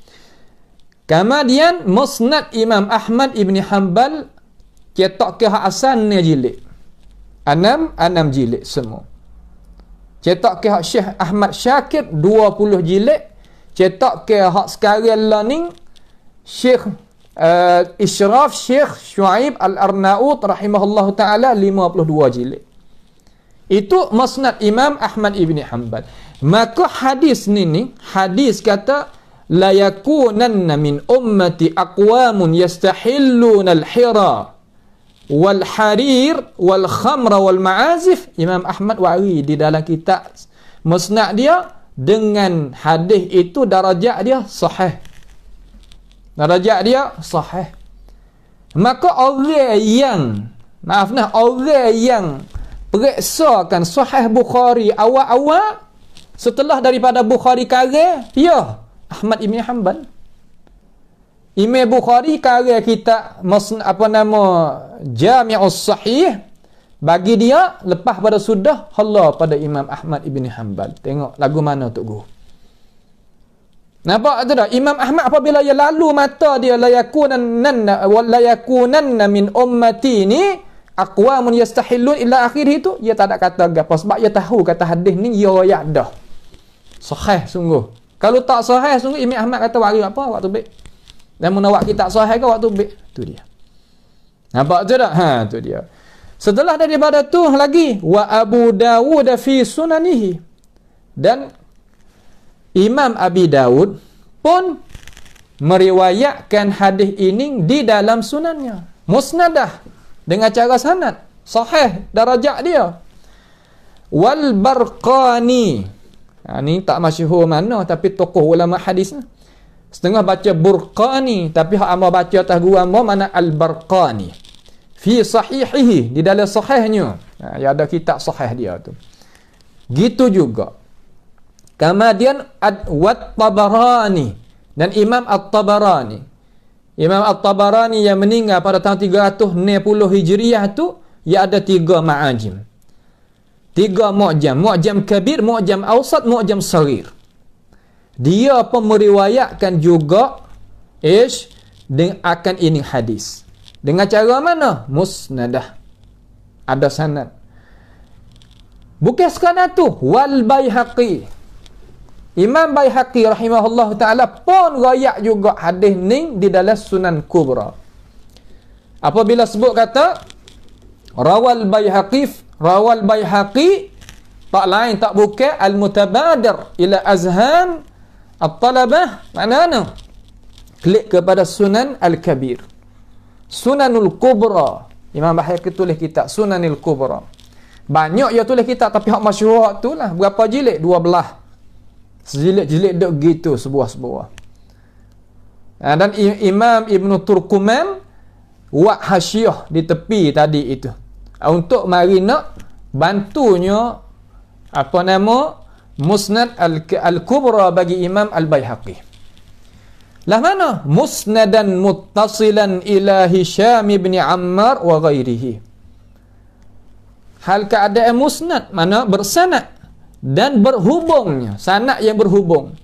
Speaker 1: Kemudian Musnad Imam Ahmad ibn Hanbal, cetak ke hak asalnya jilid 6 jilid semua. Cetak ke hak Syekh Ahmad Syakir 20 jilid. Cetak ke hak sekarang lah ni Syekh Isyraf Syekh Syuaib Al-Arnaut rahimahullahu ta'ala 52 jilid. Itu Musnad Imam Ahmad ibn Hanbal. Maka hadis ni hadis kata la yakunanna min ummati aqwamun yastahilluna al-hira wal harir wal khamra wal ma'azif. Imam Ahmad wari di dalam kitab Musnad dia dengan hadis itu darajat dia sahih. Darajat dia sahih. Maka orang yang periksakan Sahih Bukhari awal-awal setelah daripada Bukhari karya ya Ahmad ibn Hanbal. Imam Bukhari karya kita Jami'us Sahih, bagi dia lepas pada sudah Allah pada Imam Ahmad ibn Hanbal. Tengok lagu mana Tok Guru. Nampak tu dah? Imam Ahmad apabila dia lalu mata dia la yakunanna min ummati ni aqwamun yastahillun ila akhir itu, dia tak ada kata apa sebab dia tahu kata hadis ni dia royak dah. Sahih sungguh. Kalau tak sahih sungguh Imam Ahmad kata wari apa waktu baik. Dan menawak kitab sahih ke waktu baik. Tu dia. Nampak tu dah? Ha, tu dia. Setelah daripada tu lagi wa Abu Dawud fi sunanihi. Dan Imam Abi Dawud pun meriwayatkan hadis ini di dalam sunannya. Musnadah dengan cara sanad sahih darajat dia. Wal Barqani, ni tak masyhur mana tapi tokoh ulama hadis. Setengah baca Burqani tapi hak amal baca atas guru amal mana Al Barqani fi sahihihi, di dalam sahihnya. Ya ada kitab sahih dia tu. Gitu juga. Kemudian Wat Tabarani, dan Imam At-Tabarani. Imam At-Tabarani yang meninggal pada tahun 360 Hijriah tu, ia ada 3 ma'ajim. 3 mu'jam. Mu'jam kabir, mu'jam awsat, mu'jam saghir. Dia pun meriwayatkan juga akan ini hadis. Dengan cara mana? Musnadah. Ada sanad. Bukan sekadar tu, wal Baihaqi. Imam Baihaqi rahimahullah ta'ala pun rayak juga hadis ni di dalam Sunan Kubra. Apabila sebut kata rawal Baihaqi, tak lain tak bukan al-mutabadir ila azhan at-talabah, maknanya klik kepada Sunan Al-Kabir, Sunanul Kubra. Imam Baihaqi tulis kitab Sunanul Kubra. Banyak dia tulis kitab tapi hak masyhur tu lah berapa jilid? 12. Sejilid-jilid dok gitu sebuah-sebuah. Dan Imam Ibn Turkuman buat hasyiah di tepi tadi itu untuk mari nak bantunya Musnad Al-Kubra bagi Imam Al-Baihaqi. Lah mana? Musnadan muttasilan ila Hisham bin Ammar wa ghairihi. Hal keadaan musnad mana bersanad dan berhubungnya, sanad yang berhubung.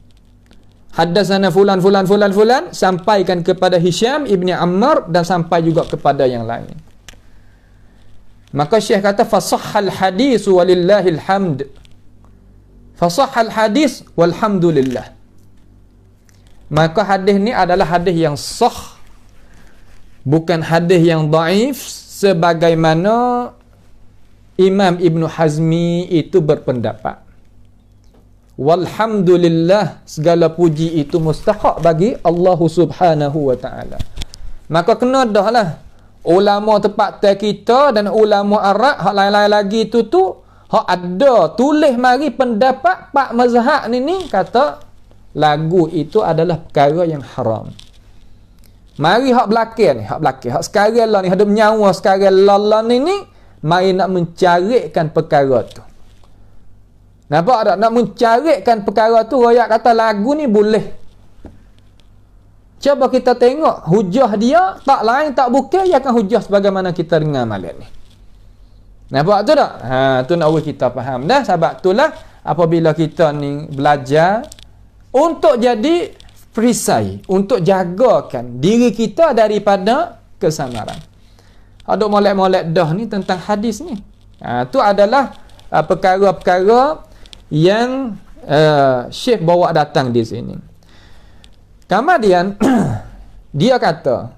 Speaker 1: Haddatsana fulan sampaikan kepada Hisham ibni Ammar dan sampai juga kepada yang lain. Maka Syekh kata fasahhal hadis walillahil hamd. Fasahhal hadis walhamdulillah. Maka hadis ni adalah hadis yang sah, bukan hadis yang dhaif sebagaimana Imam Ibn Hazmi itu berpendapat. Walhamdulillah, segala puji itu mustahak bagi Allah Subhanahu wa ta'ala. Maka kena dah lah ulama tempat kita dan ulama Arab hak lain-lain lagi tu hak ada tulis mari pendapat pak mazhab ni kata lagu itu adalah perkara yang haram. Mari hak belakang ni, hak sekarang lah ni, ada menyawa sekarang lah ni mari nak mencarikan perkara tu. Nampak tak? Nak mencarikan perkara tu, royak kata lagu ni boleh. Coba kita tengok hujah dia tak lain tak bukan iakan hujah sebagaimana kita dengar malam ni. Nampak tu tak? Tu nak kita faham dah. Sebab itulah apabila kita ni belajar untuk jadi perisai, untuk jagakan diri kita daripada kesamaran. Ada molek-molek dah ni tentang hadis ni. Tu adalah perkara-perkara yang Syekh bawa datang di sini. Kemudian dia kata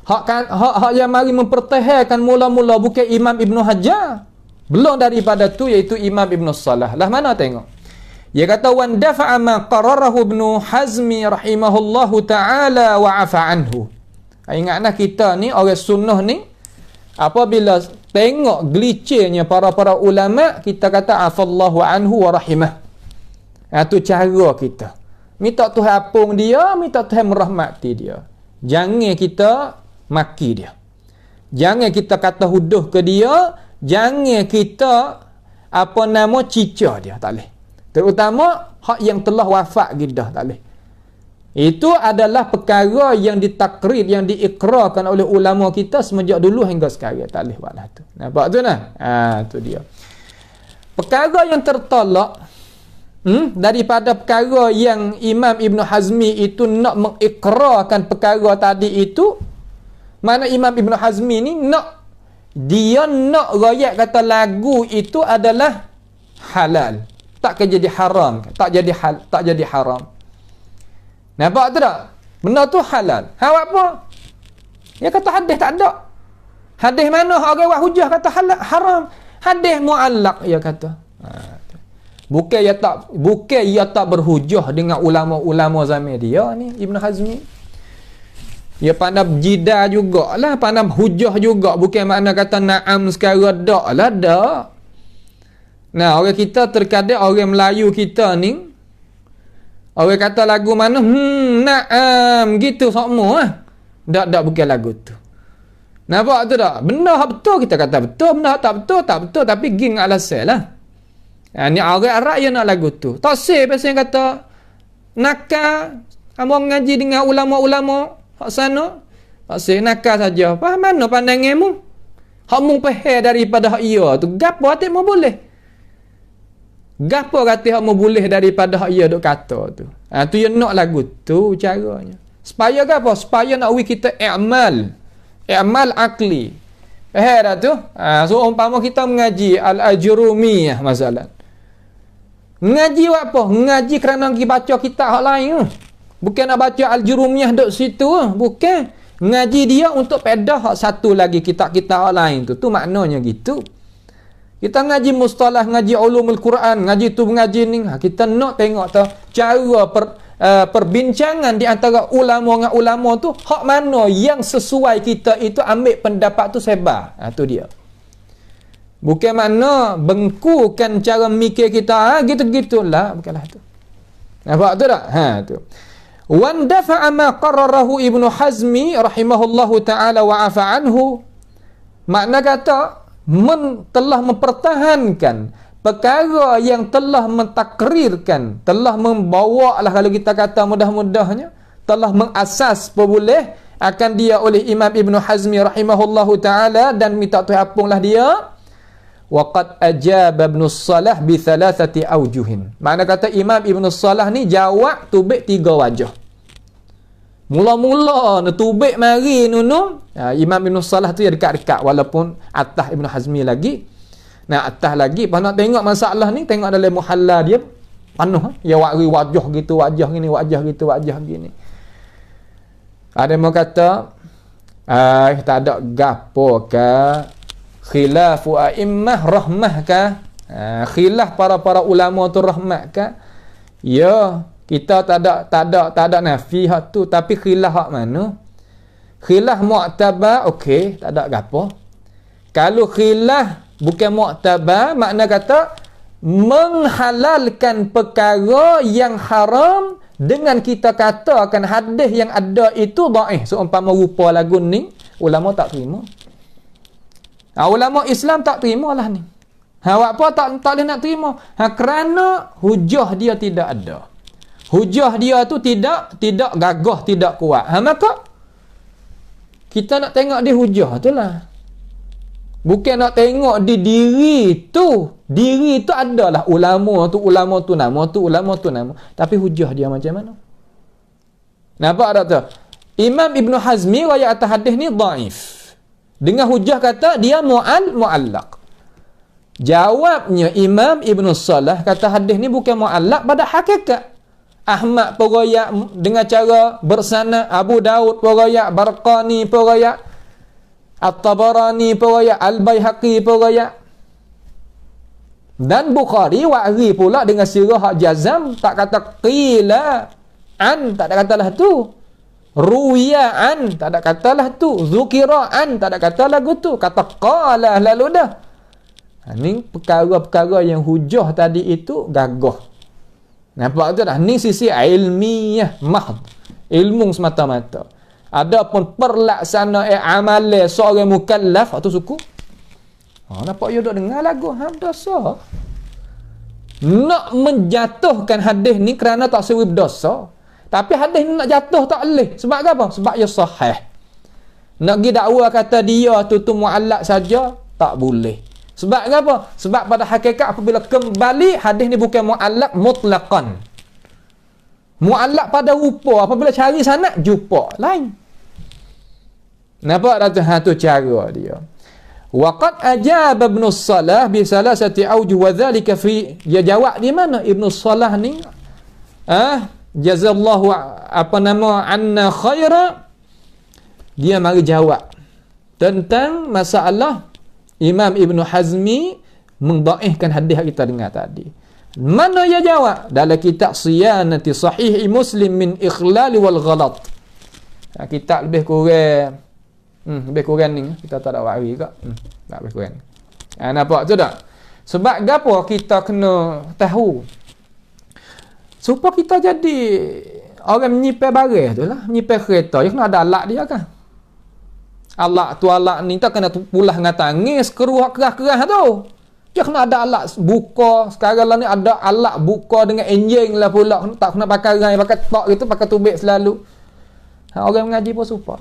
Speaker 1: hak yang mari mempertahankan mula-mula bukan Imam Ibn Hajar, belum daripada tu, iaitu Imam Ibn Salah. Lah mana tengok. Dia kata wan dafa'a ma qararahu Ibn Hazmi rahimahullahu taala wa afa anhu. Ingatlah kita ni orang sunnah ni apabila tengok gelicirnya para ulama, kita kata afallahu anhu wa rahimah. Itu cara kita. Minta Tuhan apung dia, minta Tuhan merahmati dia. Jangan kita maki dia. Jangan kita kata huduh ke dia, jangan kita cica dia, tak boleh. Terutama hak yang telah wafat gidah, tak boleh. Itu adalah perkara yang ditakrir, yang diikrarkan oleh ulama kita semenjak dulu hingga sekarang. Tak boleh buatlah tu. Nampak tu nah? Tu dia. Perkara yang tertolak daripada perkara yang Imam Ibn Hazmi itu nak mengikrarkan perkara tadi itu, mana Imam Ibn Hazmi ni dia nak rakyat kata lagu itu adalah halal, tak jadi haram, tak jadi haram. Nampak tu tak? Benda tu halal. Awak apa? Dia kata hadis tak ada. Hadis mana orang buat hujah kata halal, haram? Hadis muallaq dia kata. Bukan ia tak berhujah dengan ulama-ulama zaman dia ni, Ibn Hazmi. Dia pandai jida jugalah, pandai hujah juga. Bukan makna kata na'am sekarang dak lah, dak. Nah, orang kita terkadang orang Melayu kita ni, orang kata lagu mana, na'am gitu semua lah. Dak bukan lagu tu. Nampak tu tak? Benda betul kita kata betul, benda tak betul, tapi ging alasan lah. Ni orang Arab yang nak lagu tu. Tak sih pasal yang kata nakal, kamu ngaji dengan ulama-ulama hak sana. Tak sih nakal saja. Faham mana pandanganmu? Hak mu pahal daripada hak ia tu. Gapo hati mu boleh? Gapo kata hak mu boleh daripada hak ia duk kata tu. Tu yang nak lagu tu caranya. Supaya gapo? Supaya nak kita i'mal akli. Dah tu. So umpama kita mengaji al-Ajrumiyah masalah. Ngaji apa? Ngaji kerana pergi baca kitab hak lain. Bukan nak baca Al-Jurumiyah duk situ. Bukan. Ngaji dia untuk pedah hak satu lagi kitab-kitab hak lain tu. Tu maknanya gitu. Kita ngaji mustalah, ngaji ulumul Quran, ngaji tu ngaji ni. Kita nak tengok tu cara perbincangan di antara ulama dengan ulama tu, hak mana yang sesuai kita itu ambil pendapat tu sebar. Tu dia. Bukan makna bengkukan cara mikir kita, gitu-gitulah, bukanlah tu. Nampak tu tak? Tu. Wan dafa'a ma qararahu Ibnu Hazmi rahimahullahu taala wa afa anhu. Makna kata telah mempertahankan perkara yang telah mentakrirkan, telah membawa lah kalau kita kata mudah-mudahnya, telah mengasas boleh akan dia oleh Imam Ibnu Hazmi rahimahullahu taala, dan minta Tuhan apunglah dia. Waqad ajaba Ibn Salah bi thalathati awjuhin. Makna kata Imam Ibn Salah ni jawab tubik 3 wajah. Mula-mula tubik mari Imam Ibn Salah tu ya dekat-dekat, walaupun atas Ibn Hazmi lagi. Nah, atas lagi pas nak tengok masalah ni, tengok dalam muhalla dia penuh ya wajah gitu, wajah gini, wajah gitu, wajah gini. Ada yang kata tak ada gapo ke khilafu a'immah rahmah ka, khilaf para ulama tu rahmat ka. Ya, kita tak ada nafi hak tu, tapi khilaf hak mana? Khilaf mu'tabar, okey, tak ada gapo. Kalau khilaf bukan mu'tabar, makna kata menghalalkan perkara yang haram dengan kita katakan hadis yang ada itu dhaif. Seumpama rupa lagu ni, ulama tak terima. Ulama Islam tak terima lah ni. Awak apa tak boleh nak terima? Kerana hujah dia tidak ada. Hujah dia tu tidak gagah, tidak kuat. Maka kita nak tengok di hujah tu lah. Bukan nak tengok di diri tu. Diri tu adalah ulama tu nama. Tapi hujah dia macam mana? Nampak tak tu? Imam Ibn Hazmi riwayat atas hadis ni dhaif. Dengan hujah kata dia mu'allaq. Jawabnya Imam Ibn Salah kata hadis ni bukan mu'allaq pada hakikat. Ahmad perayak dengan cara bersana, Abu Daud perayak, Barqani perayak, At-Tabarani perayak, Al-Baihaqi perayak. Dan Bukhari wa'ri pula dengan sirah hak jazam, tak kata qila an, tak ada katalah tu. Ruya an, tak ada katalah tu. Zukira an, tak ada katalah tu. Kata qala lalu dah. Ni perkara-perkara yang hujah tadi itu gagah. Nampak tu dah? Ni sisi ilmiah mahd. Ilmu semata-mata. Adapun perlaksanaan amalan seorang mukallaf atau suku. Nampak you duk dengar lagu dosa. Nak menjatuhkan hadis ni kerana tak sewi berdosa. Tapi hadis ni nak jatuh tak boleh. Sebab apa? Sebab ia sahih. Nak pergi dakwa kata dia tu mu'allaq saja, tak boleh. Sebab apa? Sebab pada hakikat apabila kembali hadis ni bukan mu'allaq mutlaqan. Mu'allaq pada rupa, apabila cari sanad jumpa lain. Nampak tak tu cara dia. Waqad ajaba Ibn Salah bi salasati aujuh wa dhalika fi, dia jawab di mana Ibn Salah ni? Jazallahu anna khaira. Dia mari jawab tentang masalah Imam Ibn Hazmi mendhaifkan hadis yang kita dengar tadi. Mana dia jawab? Dalam kitab Siyanati Sahih Muslim min Ikhlal wal Ghalat. Kitab lebih kurang ni kita tak ada wari ke? Tak lebih kurang. Nampak tu tak? Sebab gapo kita kena tahu supaya kita jadi orang menyipir barang tu lah, menyipir kereta, dia kena ada alat dia kan. Alat ni tak kena pulah dengan tangis kerah-kerah tu. Dia kena ada alat buka. Sekarang lah ni ada alat buka dengan enjin lah pula. Tak kena pakai rai, pakai tok gitu, pakai tubik selalu. Orang mengaji pun super.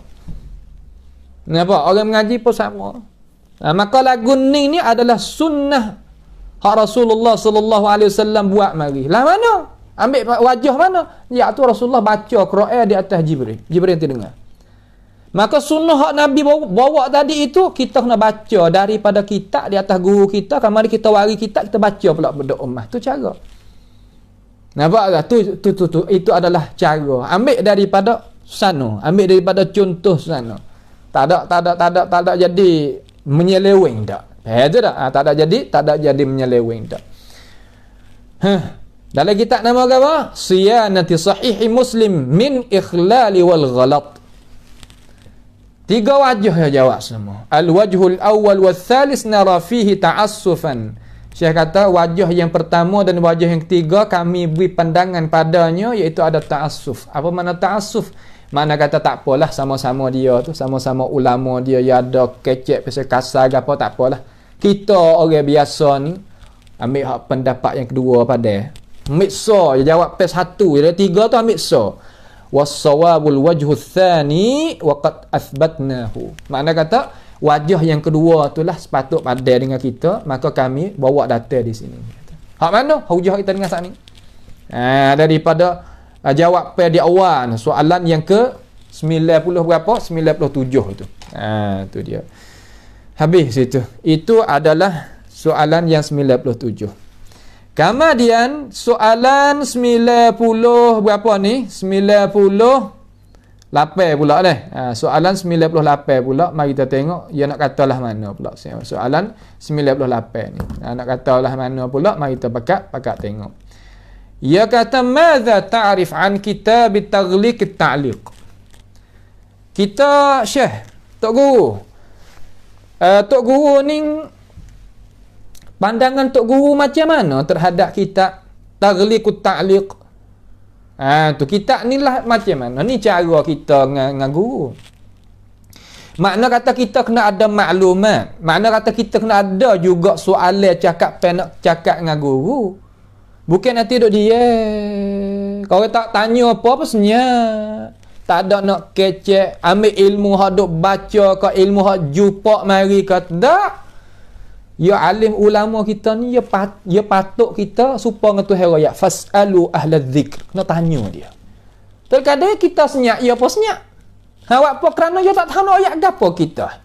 Speaker 1: Nampak? Orang mengaji pun sama. Maka lagu ni adalah sunnah hak Rasulullah sallallahu alaihi wasallam buat mari. Lah mana? Ambil wajah mana? Ya tu Rasulullah baca Quran di atas Jibril. Jibril nanti dengar. Maka sunnah hak Nabi bawa tadi itu kita kena baca daripada kitab di atas guru kita. Kamari kita wari kitab, kita baca pula benda ummah. Tu cara. Nampak tak? Tu itu adalah cara. Ambil daripada sana, ambil daripada contoh sana. Tak ada jadi menyeleweng dak. Itu dak. Tak ada jadi menyeleweng dak. Dalam kitab nama apa? Siyanati Sahih Muslim min Ikhlal wal Ghalat. 3 wajah ya jawab semua. Al-wajhul awal wal thalis nara fihi ta'assufan. Syekh kata wajah yang pertama dan wajah yang ketiga kami beri pandangan padanya iaitu ada ta'assuf. Apa makna ta'assuf? Mana kata tak apalah sama-sama dia tu, sama-sama ulama dia ya ada kecek pasal kasar ke apa tak apalah. Kita orang biasa ni ambil hak pendapat yang kedua pada. Ambil so, dia jawab tes 1, jadi 3 tu ambil so. Was-sawabul wajhu tsani wa qad athbatnahu. Makna kata wajah yang kedua itulah sepatut padan dengan kita, maka kami bawa data di sini. Hak mana? Hujah kita dengan saat ni. Daripada jawab di awal soalan yang ke 90 berapa? 97 itu. Tu dia. Habis situ. Itu adalah soalan yang 97. Kemudian soalan 90 berapa ni? 98 pula dah. Soalan 98 pula, mari kita tengok dia nak katalah mana pula. Soalan 98 ni. Nak katalah mana pula, mari kita pakat tengok. Ia kata madza ta'rif an kitab at-taghliq at-ta'liq. Kita Syekh Tok Guru ni pandangan Tok Guru macam mana terhadap kitab Taghliqut Ta'liq? Tu kitab ni lah macam mana? Ni cara kita dengan guru. Makna kata kita kena ada maklumat. Makna kata kita kena ada juga soalan cakap nak cakap dengan guru. Bukan nanti duk dia. Kau tak tanya apa senyap. Tak ada nak kecek, ambil ilmu hak duk baca ke ilmu hak jumpa mari ke tak. Ya alim ulama kita ni ya patut kita supaya dengan Tuhan raya fasalu ahla dzikr. Kena tanya dia. Terkadang kita senyap, ya apa senyap? Awak apa kerana dia tak tahu ayat gapo kita.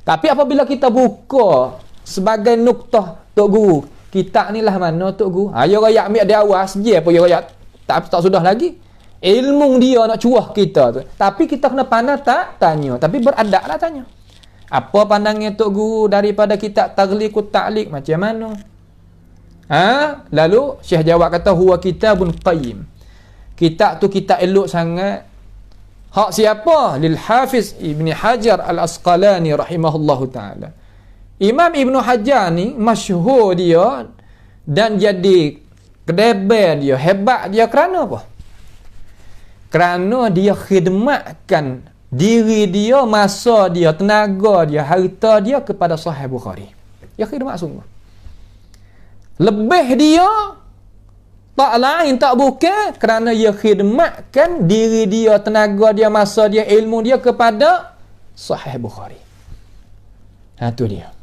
Speaker 1: Tapi apabila kita buka sebagai nuktah tok guru, kita ni lah mana tok guru? Ya raya ambil dia awal saja apa ya raya tak sudah lagi. Ilmu dia nak cuah kita tu. Tapi kita kena pandang tak tanya, tapi beradablah tanya. Apa pandangnya tok guru daripada kitab Taghliqut Ta'liq macam mana? Lalu Syekh jawab kata huwa kitabun qayyim. Kitab tu kitab elok sangat. Hak siapa? Lil Hafiz Ibn Hajar Al-Asqalani rahimahullahu ta'ala. Imam Ibn Hajar ni masyhur dia dan jadi kedebel dia, hebat dia kerana apa? Kerana dia khidmatkan diri dia, masa dia, tenaga dia, harta dia kepada Sahih Bukhari. Dia khidmat sungguh. Lebih dia tak lain tak bukan kerana dia khidmatkan diri dia, tenaga dia, masa dia, ilmu dia kepada Sahih Bukhari. Tu dia.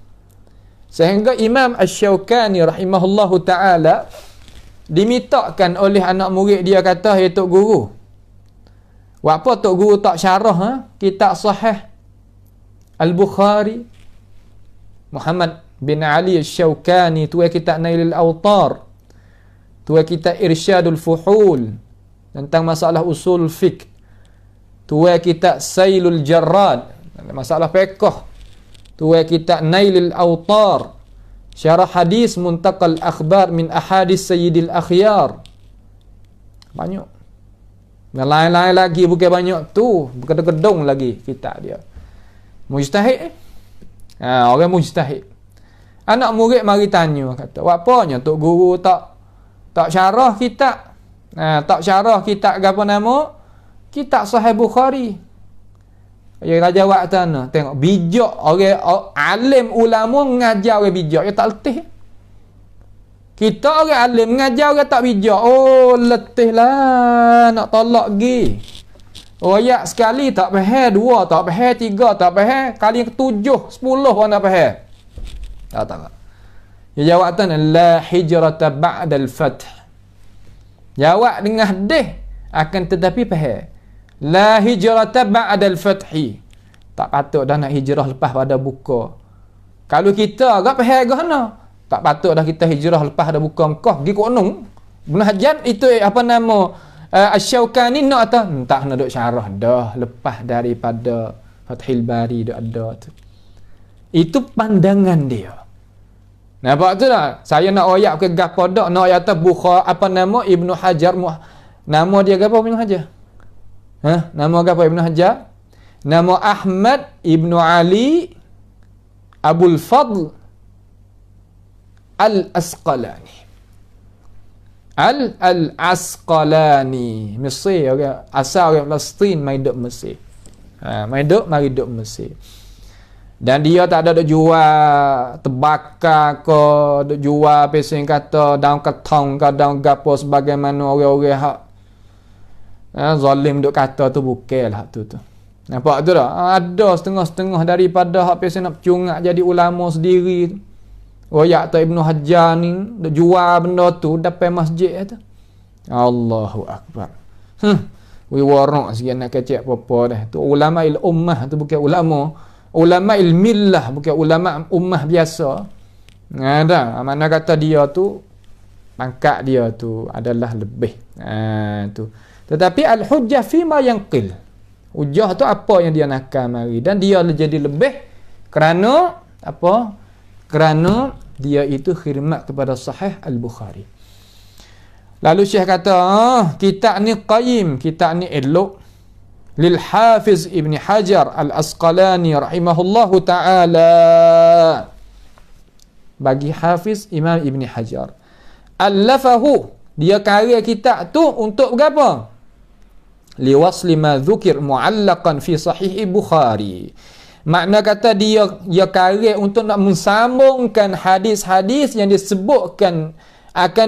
Speaker 1: Sehingga Imam Asy-Syaukani rahimahullahu ta'ala dimintakan oleh anak murid dia kata, "Hai Tok Guru, apa Tok Guru tak syarah kitab Sahih Al-Bukhari?" Muhammad bin Ali Asy-Syaukani tu kitab Nailul Awtar, tu kitab Irsyadul Fuhul tentang masalah usul fiqh, tu kitab Sailul Jarrad masalah fiqh, tu kitab Nailul Awtar syarah hadis Muntaqal Akhbar min Ahadis Sayyidil Akhyar. Banyak. Dan lain-lain lagi bukan banyak tu, berkedung lagi kitab dia. Mujtahid. Orang mujtahid. Anak murid mari tanya kata, "Apanya Tok Guru tak syarah kitab?" Tak syarah kitab apa nama? Kitab Sahih Bukhari. Ya jawab tanah, tengok bijak orang alim ulama mengajar orang bijak, dia tak letih. Kita orang alim mengajar orang tak bijak, letih lah nak tolak gi. Ayat sekali tak faham, dua tak faham, tiga tak faham, kali ke-7, 10 orang tak faham. Tak. Dia jawab tanah, la hijrata ba'da al-fath. Jawab dengan hadis akan tetapi faham. La hijrata ba'da al-fathi. Tak patut dah nak hijrah lepas pada buka. Kalau kita agak faham gana, tak patut dah kita hijrah lepas pada buka Mekah pergi ke Gunung. Ibn Hajar itu apa nama Asy-Syaukani nak tak nak duk syarah dah lepas daripada Fathul Bari dah ada tu. Itu pandangan dia. Nampak tu tak? Saya nak ayat ke gapo dak, nak ayat Bukhari apa nama Ibnu Hajar, nama dia gapo Ibnu Hajar? Nama gapo Ibnu Hajar? Nama Ahmad Ibnu Ali Abul Fadl Al-Asqalani. Al-Asqalani. Mesir orang, asal orang Palestin mai duk Mesir. Mari duk Mesir. Dan dia tak ada duk jual terbakar ke, duk jual pesing kata daun ketong ke daun gapo sebagaimana orang-orang hak zalim duk kata tu bukanlah tu. Nampak tu tak? Ada setengah-setengah daripada hak pesing nak cungak jadi ulama sendiri. Royak tu Ibnu Hajar ni duk jual benda tu depan masjid tu. Allahu Akbar. Warok sikit nak kecek apa-apa dah. Tu ulama ummah tu bukan ulama millah, bukan ulama ummah biasa. Ada mana kata dia tu pangkat dia tu adalah lebih. Tu. Tetapi al-hujjah fima yanqil. Hujjah tu apa yang dia nakal mari dan dia jadi lebih kerana apa? Kerana dia itu khidmat kepada Sahih Al-Bukhari. Lalu Syekh kata, kitab ni qayyim, kitab ni elok. Lil Hafiz Ibn Hajar Al-Asqalani rahimahullahu ta'ala. Bagi Hafiz Imam Ibn Hajar. Allafahu, dia karya kitab tu untuk berapa? Liwasli ma dzukir mu'allaqan fi Sahih Bukhari. Makna kata dia karya untuk nak mensambungkan hadis-hadis yang disebutkan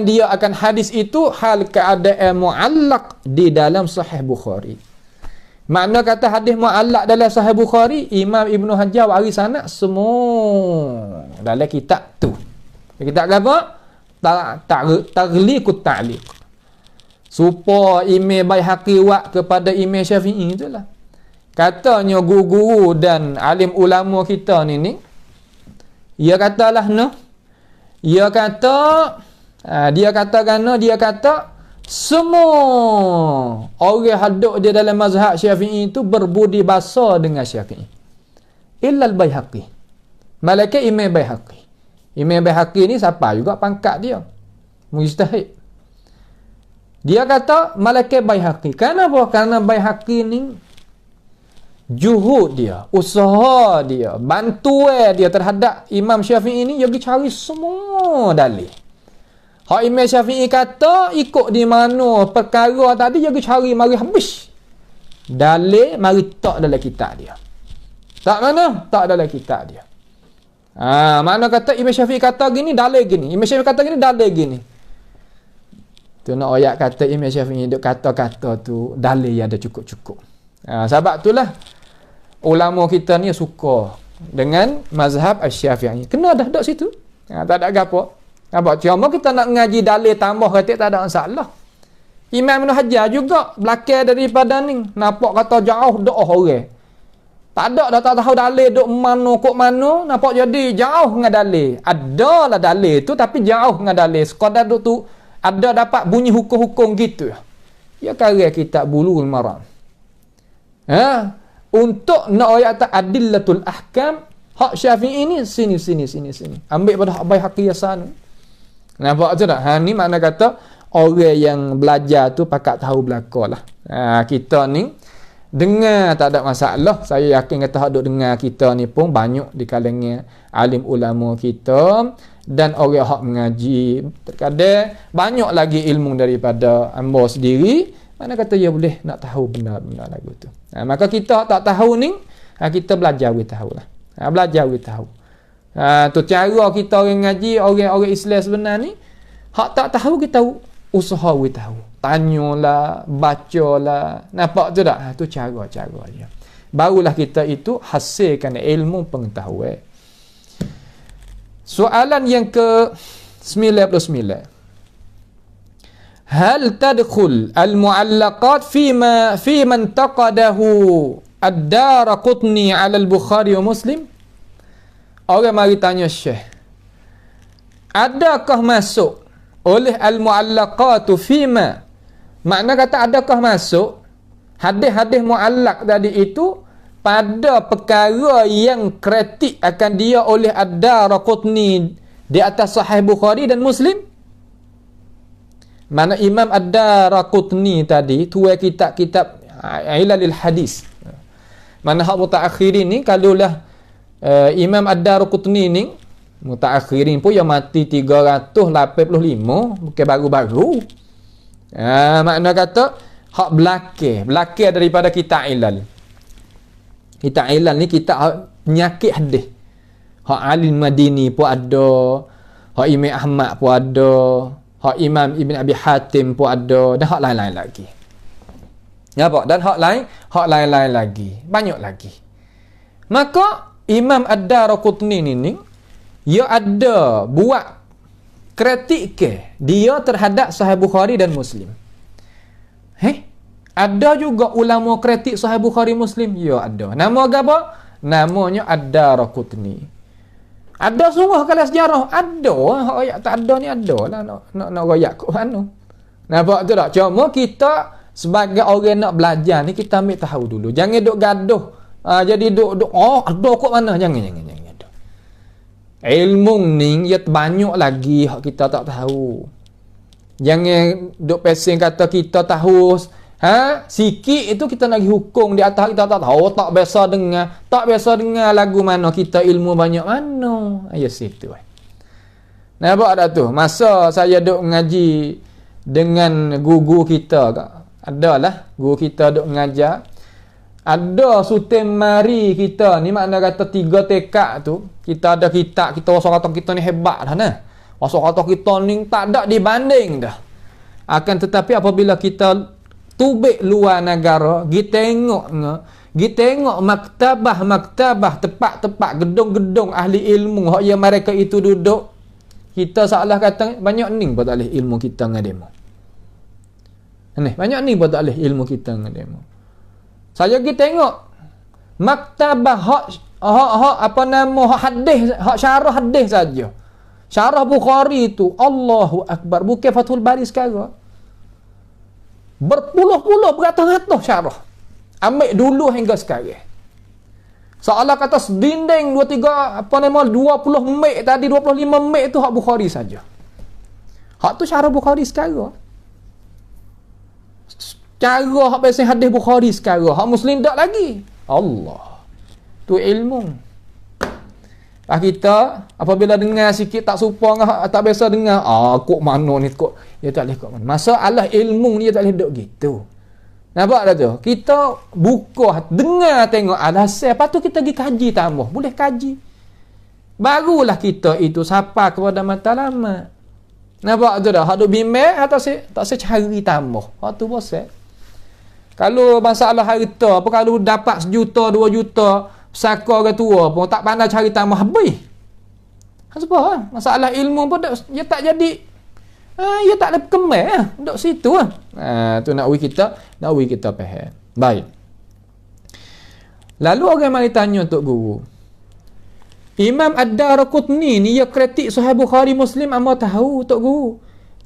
Speaker 1: dia akan hadis itu hal keadaan muallaq di dalam Sahih Bukhari. Makna kata hadis muallaq dalam Sahih Bukhari, Imam Ibnu Hajar waris sanad semua dalam kitab tu. Kitab apa? Taghliqut ta'liq. Supaya Imam Baihaqi wak kepada Imam Syafi'i itulah. Katanya guru-guru dan alim ulama kita ni dia katalah dia kata semua orang haduk dia dalam mazhab Syafi'i itu berbudi bahasa dengan Syafi'i. Illa al-Baihaqi. Malaikat Imam Baihaqi. Imam Baihaqi ni siapa juga pangkat dia? Mujtahid. Dia kata malaikat Baihaqi. Kenapa? Karena Baihaqi ni juhud dia, usaha dia, bantuan dia terhadap Imam Syafi'i ni dia pergi cari semua dalil. Hak Imam Syafi'i kata ikut di mana perkara tadi dia pergi cari mari habis. Dalil mari tak dalam kitab dia. Tak mana? Tak dalam kitab dia. Mana kata Imam Syafi'i kata gini, dalil gini. Imam Syafi'i kata gini, dalil gini. Tu nak ayat kata Imam Syafi'i duk kata-kata tu dalil yang ada cukup-cukup. Sebab itulah ulama kita ni suka dengan mazhab Asy-Syafi'i. Kena dah duduk situ. Tak ada apa. Apa cuma kita nak ngaji dalil tambah kata tak ada masalah. Imam Ibn Hajar juga belakang daripada ni. Nampak kata jauh dok orang. Tak ada dah tak tahu dalil dok mana kok mana, nampak jadi jauh dengan dalil. Adalah dalil tu tapi jauh dengan dalil. Sekadar duk tu ada dapat bunyi hukum-hukum gitu. Ya karya kitab Bulughul Maram. Untuk nak ayat adillatul ahkam hak Syafi'i ni sini. Ambil pada hak Baihaqi Hasan. Nampak tu tak? Ni makna kata orang yang belajar tu pakat tahu belakalah. Kita ni dengar tak ada masalah. Saya yakin kata hak duk dengar kita ni pun banyak di kalangan alim ulama kita dan orang hak mengaji. Terkadang banyak lagi ilmu daripada hamba sendiri. Mana kata dia boleh nak tahu benda-benda lagu tu. Maka kita tak tahu ni, kita belajar we tahu lah. Belajar we tahu. Tu cara kita orang ngaji, orang Islam sebenar ni, hak tak tahu kita usaha we tahu. Tanyalah, bacalah. Nampak tu tak? Tu cara-cara dia. Barulah kita itu hasilkan ilmu pengetahuan. Soalan yang ke-99. Hal tadkhul al-mu'allaqat fi man taqadahu ad-Daraqutni 'ala al-Bukhari wa Muslim? Orang mari tanya Syekh. Adakah masuk oleh al-mu'allaqatu fi ma? Makna kata adakah masuk hadis-hadis mu'allaq tadi itu pada perkara yang kritik akan dia oleh ad-Daraqutni di atas Sahih Bukhari dan Muslim? Mana Imam Ad-Daraqutni tadi tuai kitab-kitab Ilalil Hadis. Mana hak mutaakhirin ni kalaulah Imam Ad-Daraqutni ni mutaakhirin pun yang mati 385 bukan baru-baru. Makna kata hak belakang daripada kitab Ilal. Kitab Ilal ni kitab penyakit hadis. Hak Alim Madini pun ada, hak Imam Ahmad pun ada, hak Imam Ibn Abi Hatim pun ada dan hak lain-lain lagi. Ya apa? Dan hak lain-lain lagi. Banyak lagi. Maka Imam Ad-Daraqutni ni dia ada buat kritik ke dia terhadap Sahih Bukhari dan Muslim. Ada juga ulama kritik Sahih Bukhari Muslim. Ya ada. Nama apa? Namanya Ad-Daraqutni. Ada semua kalau sejarah. Ada. Ayat tak ada ni ada lah. Nak rakyat ke mana. Nampak tu tak? Cuma kita sebagai orang nak belajar ni, kita ambil tahu dulu. Jangan duk gaduh. Jadi duk ada kok mana. Jangan. Ilmu ni ya banyak lagi hak kita tak tahu. Jangan duk pesing kata kita tahu. Sikit itu kita nak hukum di atas kita tak tahu, tak biasa dengar lagu mana, kita ilmu banyak mana. Ya situ. Nampak tak tu? Masa saya duk ngaji dengan guru kita, adalah guru kita duk ngajar. Ada sutem mari kita ni, makna kata 3 tekak tu, kita ada kitab, kita rasa kata kita ni hebat dah nah. Masa kata kita ni tak ada dibanding dah. Akan tetapi apabila kita tubik luar negara, pergi tengok maktabah-maktabah, tempat-tempat gedung-gedung ahli ilmu hak yang mereka itu duduk, kita salah kata banyak ni pun tak boleh ilmu kita dengan demo. Banyak ni pun tak boleh ilmu kita dengan demo. Saya pergi tengok maktabah hak apa nama hak hadis, hak syarah hadis saja. Syarah Bukhari itu, Allahu Akbar, bukan Fathul Bari sekarang. Berpuluh-puluh, beratus-ratus syarah. Ambil dulu hingga sekarang. Seolah kata sedinding 20 meg tadi, 25 meg tu hak Bukhari saja. Hak tu syarah Bukhari sekarang. Cara hak biasa hadis Bukhari sekarang, hak Muslim tak lagi. Allah. Tu ilmu. Kita apabila dengar sikit tak serupa dengan tak biasa dengar, kok mana ni kok dia tak boleh kok mana. Masalah ilmu ni dia tak boleh duduk gitu. Nampak dah tu? Kita buka, dengar, tengok alasan, lepas tu kita pergi kaji tambah. Boleh kaji. Barulah kita itu sapa kepada matlamat. Nampak tu dah? Hak duk bimbang atau tak saya cari tambah. Hak tu bosan. Kalau masalah harta, apa kalau dapat 1 juta, 2 juta, pesaka orang tua pun tak pandai cari tambah habis. Sebab masalah ilmu pun dia tak jadi, dia tak ada berkembang duduk situ tu nak kita faham. Baik. Lalu orang mari tanya Tok Guru, Imam Ad-Darqutni ni dia kritik Sahih Bukhari Muslim, amba tahu Tok Guru.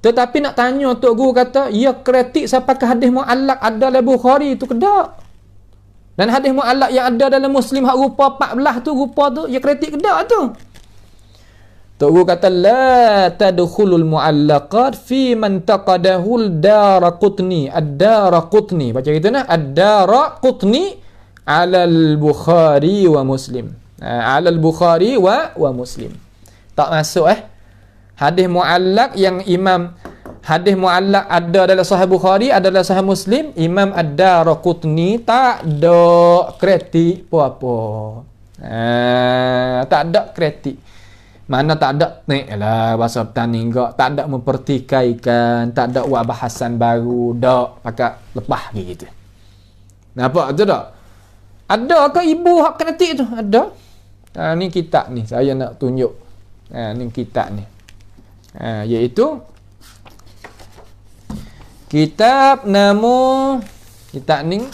Speaker 1: Tetapi nak tanya Tok Guru kata dia kritik sampai ke hadis muallaq ada dalam Bukhari itu kedak. Dan hadis muallaq yang ada dalam Muslim hak rupa 14 tu, rupa tu dia kritik kedak tu. Tok Guru kata la tadkhulul muallaqat fi man taqadahu ad-Darqutni. Ad-Darqutni baca gitu nah, Ad-Darqutni ala al-Bukhari wa Muslim. Ala al-Bukhari wa Muslim. Tak masuk hadis muallaq yang hadis muallaq ada dalam Sahih Bukhari, ada dalam Sahih Muslim, Imam Ad-Darqutni tak ada kritik apa-apa. Tak ada kritik. Mana tak ada lah bahasa petani enggak, tak ada mempertikaikan, tak ada buat bahasan baru, dak pakai lepas gitu. Nampak tu tak? Ada ke ibu hak kritik tu? Ada. Ni kitab ni saya nak tunjuk. Ni kitab ni. Iaitu kitab nama kitab ni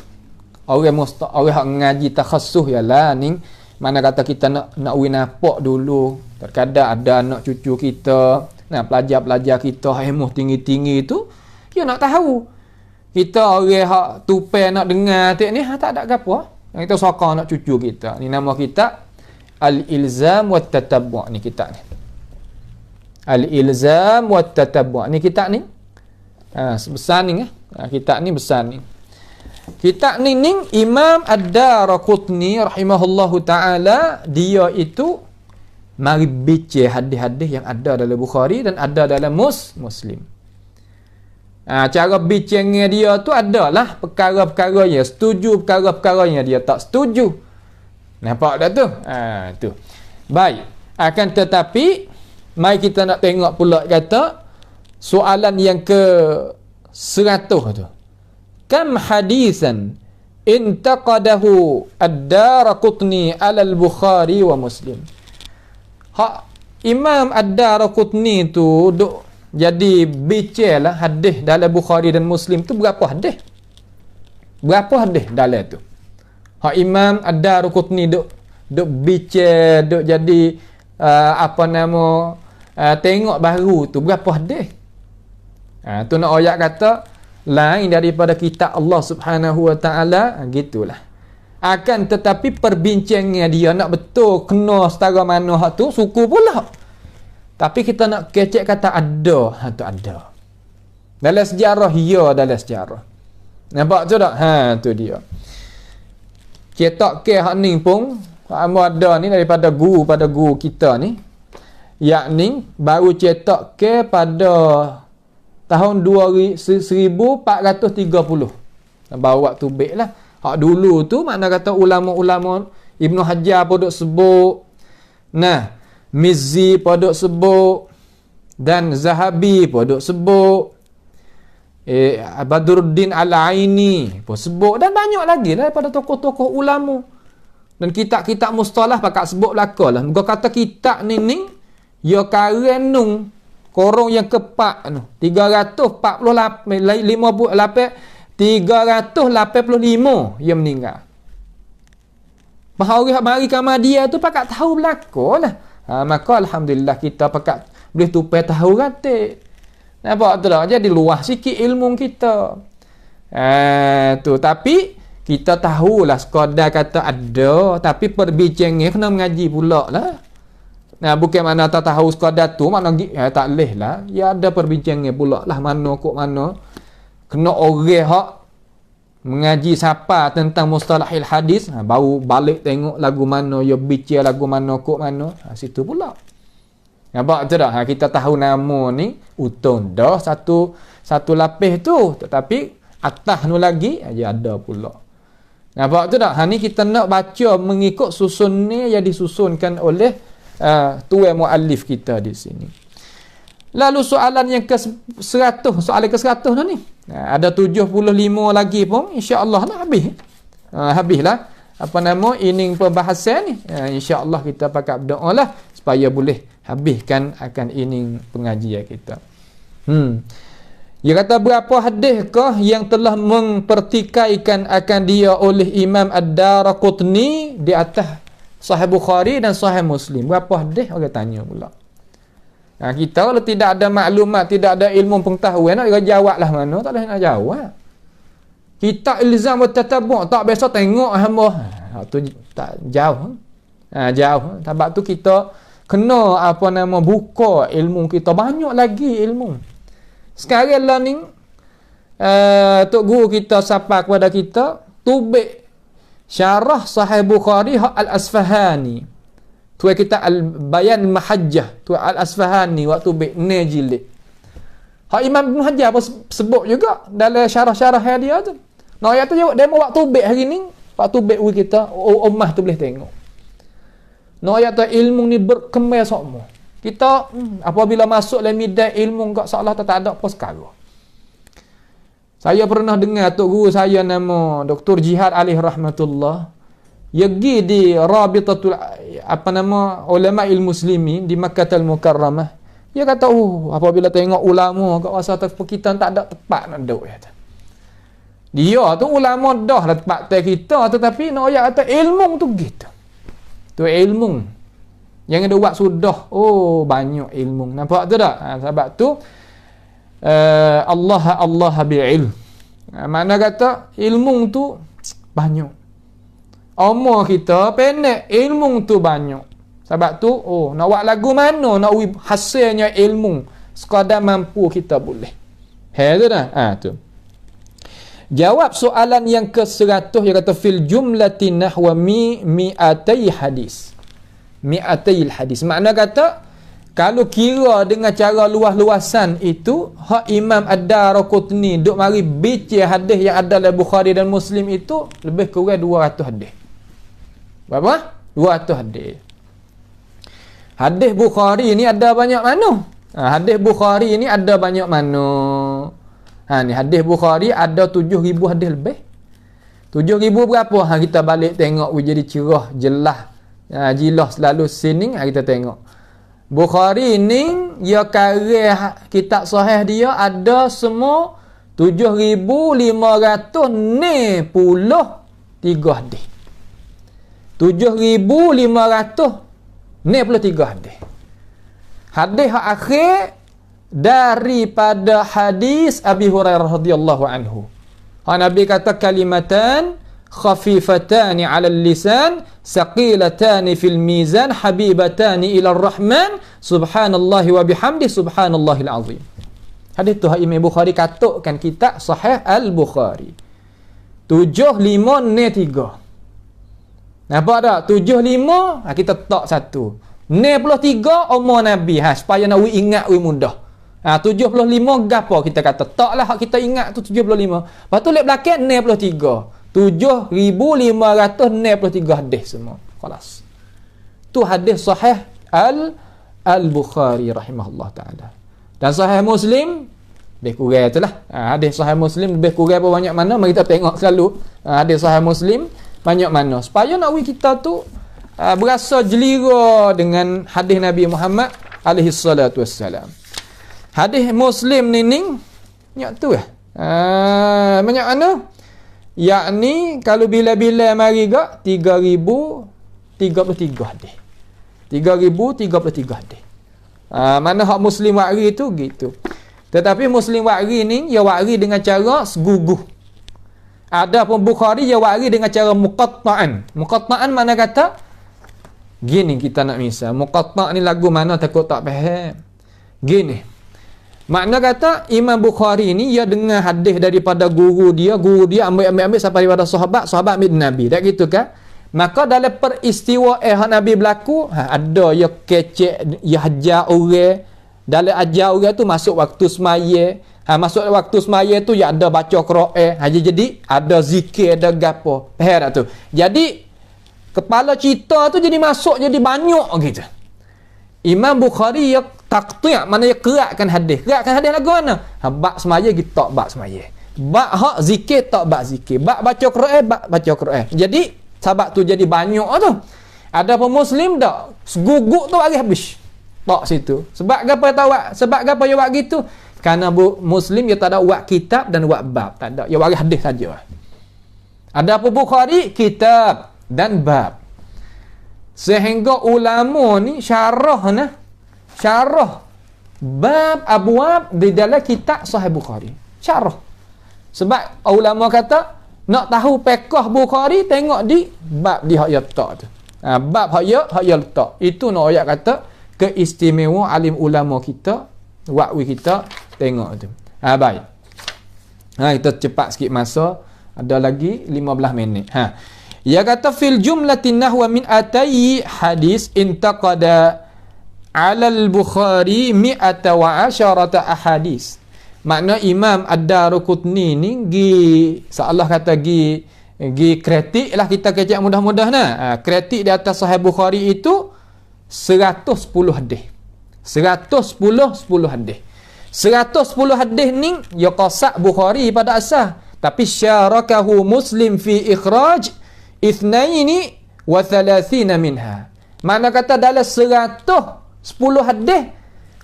Speaker 1: orang hak ngaji takhassus ialah ni, mana kata kita nak napak dulu. Terkadang ada anak cucu kita, pelajar-pelajar kita ilmu tinggi-tinggi tu dia nak tahu. Kita orang hak tupai nak dengar ni tak ada apa. Yang kita sokong anak cucu kita. Ni nama kitab Al-Ilzam wa Tatabbu' ni kitab ni. Al-Ilzam wa Tatabbu' ni kitab ni. Sebesar ni kitab ni besar ni. Kitab ni Imam Ad-Darqutni rahimahullahu taala, dia itu mari bincang hadis-hadis yang ada dalam Bukhari dan ada dalam Muslim. Cara bincangnya dia tu adalah perkara-perkaranya setuju, perkara-perkaranya dia tak setuju. Nampak dah tu? Tu. Baik. Akan tetapi mari kita nak tengok pula kata soalan yang ke 100 tu. Kam hadisan intaqadahu Ad-Darqutni ala al-Bukhari wa Muslim. Imam Ad-Darqutni tu duk jadi bicara hadis dalam Bukhari dan Muslim tu berapa hadis? Berapa hadis dalam tu? Imam Ad-Darqutni duk bicara, duk jadi tengok baru tu berapa hadis? Tu nak ayat kata lain daripada kitab Allah Subhanahu wa taala, gitulah. Akan tetapi perbincangannya dia nak betul kena setara mana hak tu suku pula. Tapi kita nak kecek kata ada, tu ada. Dalam sejarah dalam sejarah. Nampak tu tak? Tu dia. Cetak ke hak ni pun ada ni daripada guru kita ni. Yakni baru cetak ke pada tahun 1430. Baru waktu baik lah. Hak dulu tu makna kata ulama-ulama Ibnu Hajar pun duk sebut. Mizzi pun duk sebut. Dan Zahabi pun duk sebut, Badruddin Al-Aini pun sebut, dan banyak lagi lah daripada tokoh-tokoh ulama. Dan kitab-kitab mustalah pakat sebut belaka lah. Mereka kata kitab ni ya karenung korong yang kepak tu 385 yang meninggal. Bahari mari Ahmadiyah tu pakat tahu belaka lah. Maka alhamdulillah kita pakat boleh tupai tahu ratik. Nampak tu tak? Jadi luas sikit ilmu kita. Tu tapi kita tahulah sekadar kata ada, tapi perbincangan kena mengaji pula lah. Nah, bukan mana tak tahu sekadar tu, mana tak leh lah. Ya ada perbincangan pula lah, mana kok mana. Kena orang hak mengaji siapa tentang mustalahil hadis, baru balik tengok lagu mana, ya bicara lagu mana kok mana. Situ pula. Nampak tu tak? Kita tahu nama ni utun dah satu lapis tu, tetapi atas nu lagi aja ada pula. Nampak tu tak? Ni kita nak baca mengikut susun ni yang disusunkan oleh tuan muallif kita di sini. Lalu soalan yang ke-100, soalan ke-100 tu ni. Ada 75 lagi pun, insya-Allah lah habis. Habislah apa nama ining pembahasan ni. Insya-Allah kita pakat berdoa lah supaya boleh habiskan akan ining pengajian kita. Dia kata berapa hadiskah yang telah mempertikaikan akan dia oleh Imam Ad-Daraqutni di atas Sahih Bukhari dan Sahih Muslim. Berapa hadis orang tanya pula. Kita kalau tidak ada maklumat, tidak ada ilmu pengetahuan, nak jawablah mana, tak boleh nak jawab. Kita ilzam bertatabu', tak biasa tengok hamba. Tu tak jauh. Jauh. Sebab tu kita kena buka ilmu kita, banyak lagi ilmu. Sekarang lah ni Tok Guru kita sapa kepada kita tubik syarah Sahih Bukhari Al-Asfahani. Tu kita Al-Bayan Mahajjah tu Al-Asfahani waktu tubik ne jilid. Imam Ibn Hajar pun sebut juga dalam syarah-syarah dia tu. Nah ayat tu dia mau waktu tubik hari ni, waktu tubik kita ummah tu boleh tengok. Nah ayat tu ilmu ni berkembang semua. Kita apabila masuk dalam midai ilmu kat seolah tak ada apa sekarang. Saya pernah dengar tok guru saya nama Dr. Jihad alaih rahmatullah. Dia pergi di Rabitatul ulama muslimin di Makkahul Mukarramah. Dia kata apabila tengok ulama kat masa kita tak ada tempat nak duduk kata. Dia tu ulama dah lah tempat kita, tetapi nak ayat kata ilmu tu gitu. Tu ilmu yang ada buat sudah banyak ilmu. Nampak tu tak? Sebab tu Allah bi'ilm. Makna kata ilmu tu banyak. Umur kita pendek, ilmu tu banyak. Sebab tu nak buat lagu mana, nak hasilnya ilmu sekadar mampu kita boleh. Tu dah. Tu. Jawab soalan yang ke-100, dia kata fil jumlati nahwa mi'atai hadis. Mi'atil hadis. Makna kata kalau kira dengan cara luas-luasan itu Imam Ad-Daraqutni duk mari bicara hadis yang ada dalam Bukhari dan Muslim itu lebih kurang 200 hadis. Berapa? 200 hadis. Hadis Bukhari ni ada banyak mana? Hadis Bukhari ni ada banyak mana? Ni hadis Bukhari ada 7,000 hadis lebih. 7,000 berapa? Kita balik tengok jadi cerah jelas. Jilah selalu sini kita tengok Bukhari ni dia karya kitab sahih dia ada semua 7,593 hadis. 7,593 hadis. Hadis akhir daripada hadis Abi Hurairah radhiyallahu anhu. Nabi kata kalimatan khafifatani 'ala al-lisan saqilatani fil mizan habibatani ila ar-rahman subhanallahi wa bihamdi subhanallahil azim. Hadis tu Imam Bukhari katukkan kitab Sahih Al-Bukhari 7593. Nampak tak? 75 kita tak satu 93 umur Nabi supaya nak ingat mudah. 75 gapo kita kata taklah hak kita ingat tu 75. Lepas tu lek belakang 93. 7,593 hadis semua. Khalas. Tu hadis sahih Al-Bukhari rahimahullah ta'ala. Dan Sahih Muslim lebih kurang itulah. Hadis Sahih Muslim lebih kurang apa banyak mana, mari kita tengok selalu hadis Sahih Muslim banyak mana, supaya nak kita tu berasa jelira dengan hadis Nabi Muhammad alaihi salatu wassalam. Hadis Muslim ni nyak tu banyak mana, yakni kalau bila-bila mari gak 3033 hadis. 3033 hadis. Mana hak Muslim wakri tu gitu. Tetapi Muslim wakri ni dia wakri dengan cara seguguh. Ada pun Bukhari dia wakri dengan cara muqatta'an. Muqatta'an mana kata gini, kita nak misal muqatta' ni lagu mana takut tak faham. Gini. Makna kata Imam Bukhari ni dia dengar hadis daripada guru dia ambil sampai daripada sahabat ambil Nabi. Tak gitu kan? Maka dalam peristiwa Nabi berlaku, ada dia kecek, dia hajar orang. Dalam ajar orang tu masuk waktu semaya. Masuk waktu semaya tu dia ada baca Quran. Jadi ada zikir, ada gapo. Faham tak tu? Jadi kepala cerita tu jadi masuk jadi banyak gitu. Imam Bukhari dia taqti', mana dia keratkan hadis. Keratkan hadis lagu mana? Bab semaya kita bab semaya. Bab hak zikir tak bab zikir. Bab baca Quran bab baca Quran. Jadi sebab tu jadi banyak tu. Ada pun Muslim tak seguguk tu habis. Tak situ. Sebab apa tahu? Sebab apa dia buat gitu? Kerana Muslim dia tak ada buat kitab dan buat bab. Tak ada. Dia buat hadis saja. Ada pun Bukhari kitab dan bab. Sehingga ulama ni syarah bab abwab di dalam kitab Sahih Bukhari. Syarah. Sebab ulama kata nak tahu fiqh Bukhari tengok di bab di hak dia letak tu. Bab hak dia letak. Itu nak ayat kata keistimewaan alim ulama kita, wakwi kita tengok tu. Baik. Kita cepat sikit masa. Ada lagi 15 minit. Ia kata fil jumlatin nahwa min atayi hadis intaqada ala al-Bukhari mi'ata wa asyarata ahadis. Makna Imam Ad-Darqutni ni seolah kata kritik lah, kita kecek mudah-mudah kritik di atas Sahih Bukhari itu 110 hadis. 10 hadis. 110 hadis ni ya qasak Bukhari pada asal, tapi syarakahu Muslim fi ikhraj 32 minha. Mana kata dalam 110 hadis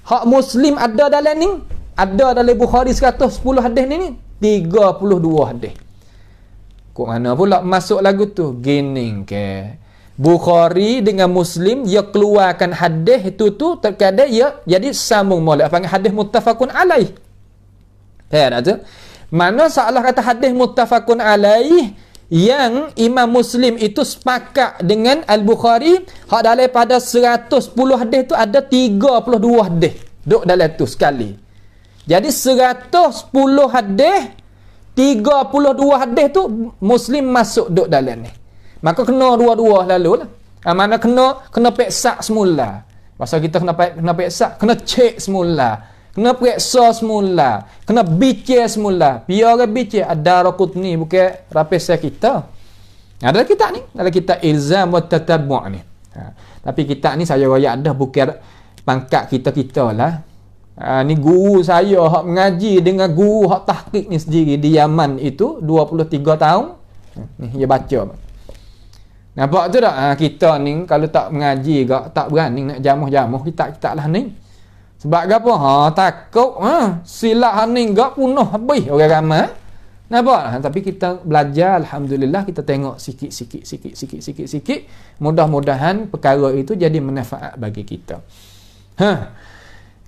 Speaker 1: hak Muslim ada dalam ni, ada dalam Bukhari 110 hadis ni 32 hadis. Kok mana pula masuk lagu tu? Gini ke Bukhari dengan Muslim dia keluarkan hadis itu tu terkadang dia jadi sambung molek, panggil hadis muttafaqun alaih. Faham tak? Mana seolah kata hadis muttafaqun alaih yang Imam Muslim itu sepakat dengan Al-Bukhari, hak dalam pada 110 hadis tu ada 32 hadis duk dalam tu sekali. Jadi 110 hadis 32 hadis tu Muslim masuk duk dalam ni. Maka kena dua-dua lalu lah. Mana kena peksa semula. Masa kita kena peksa, kena cek semula. Kena periksa semula, kena bincang semula. Biar orang bincang Ad-Darqutni bukan rapis kita. Dalam kitab ni, dalam kitab Ilzam wa Tatabbu' ni. Tapi kitab ni saya raya ada bukan pangkat kita lah. Ni guru saya hak mengaji dengan guru hak tahqiq ni sendiri di Yaman itu 23 tahun. Ni dia baca. Nampak tu tak? Kita ni kalau tak mengaji tak berani nak jamuh-jamuh kitab-kitab lah ni. Sebab apa? Takut silap haning gak punah habis orang ramai. Nampak? Tapi kita belajar, alhamdulillah, kita tengok sikit. Mudah-mudahan perkara itu jadi manfaat bagi kita.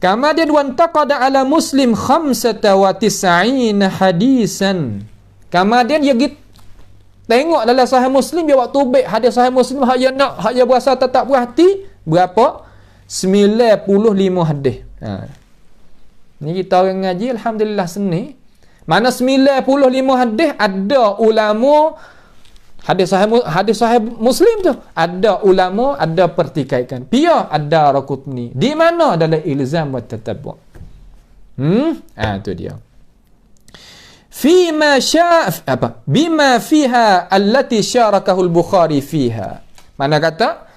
Speaker 1: Kemudian wantaqada ala Muslim 95 hadisan. Kemudian dia tengok dalam Sahih Muslim dia waktu baik hadis Sahih Muslim hak dia berasa tak berhati berapa? 95 hadis. Ni kita orang ngaji alhamdulillah seni. Mana 95 hadis ada ulama hadis sahih Muslim tu ada ulama ada pertikaikan. Pia ada Darqutni. Di mana dalam Ilzam wa Tatabbu'. Tu dia. Fima bima fiha allati syarakahu al-Bukhari fiha. Mana kata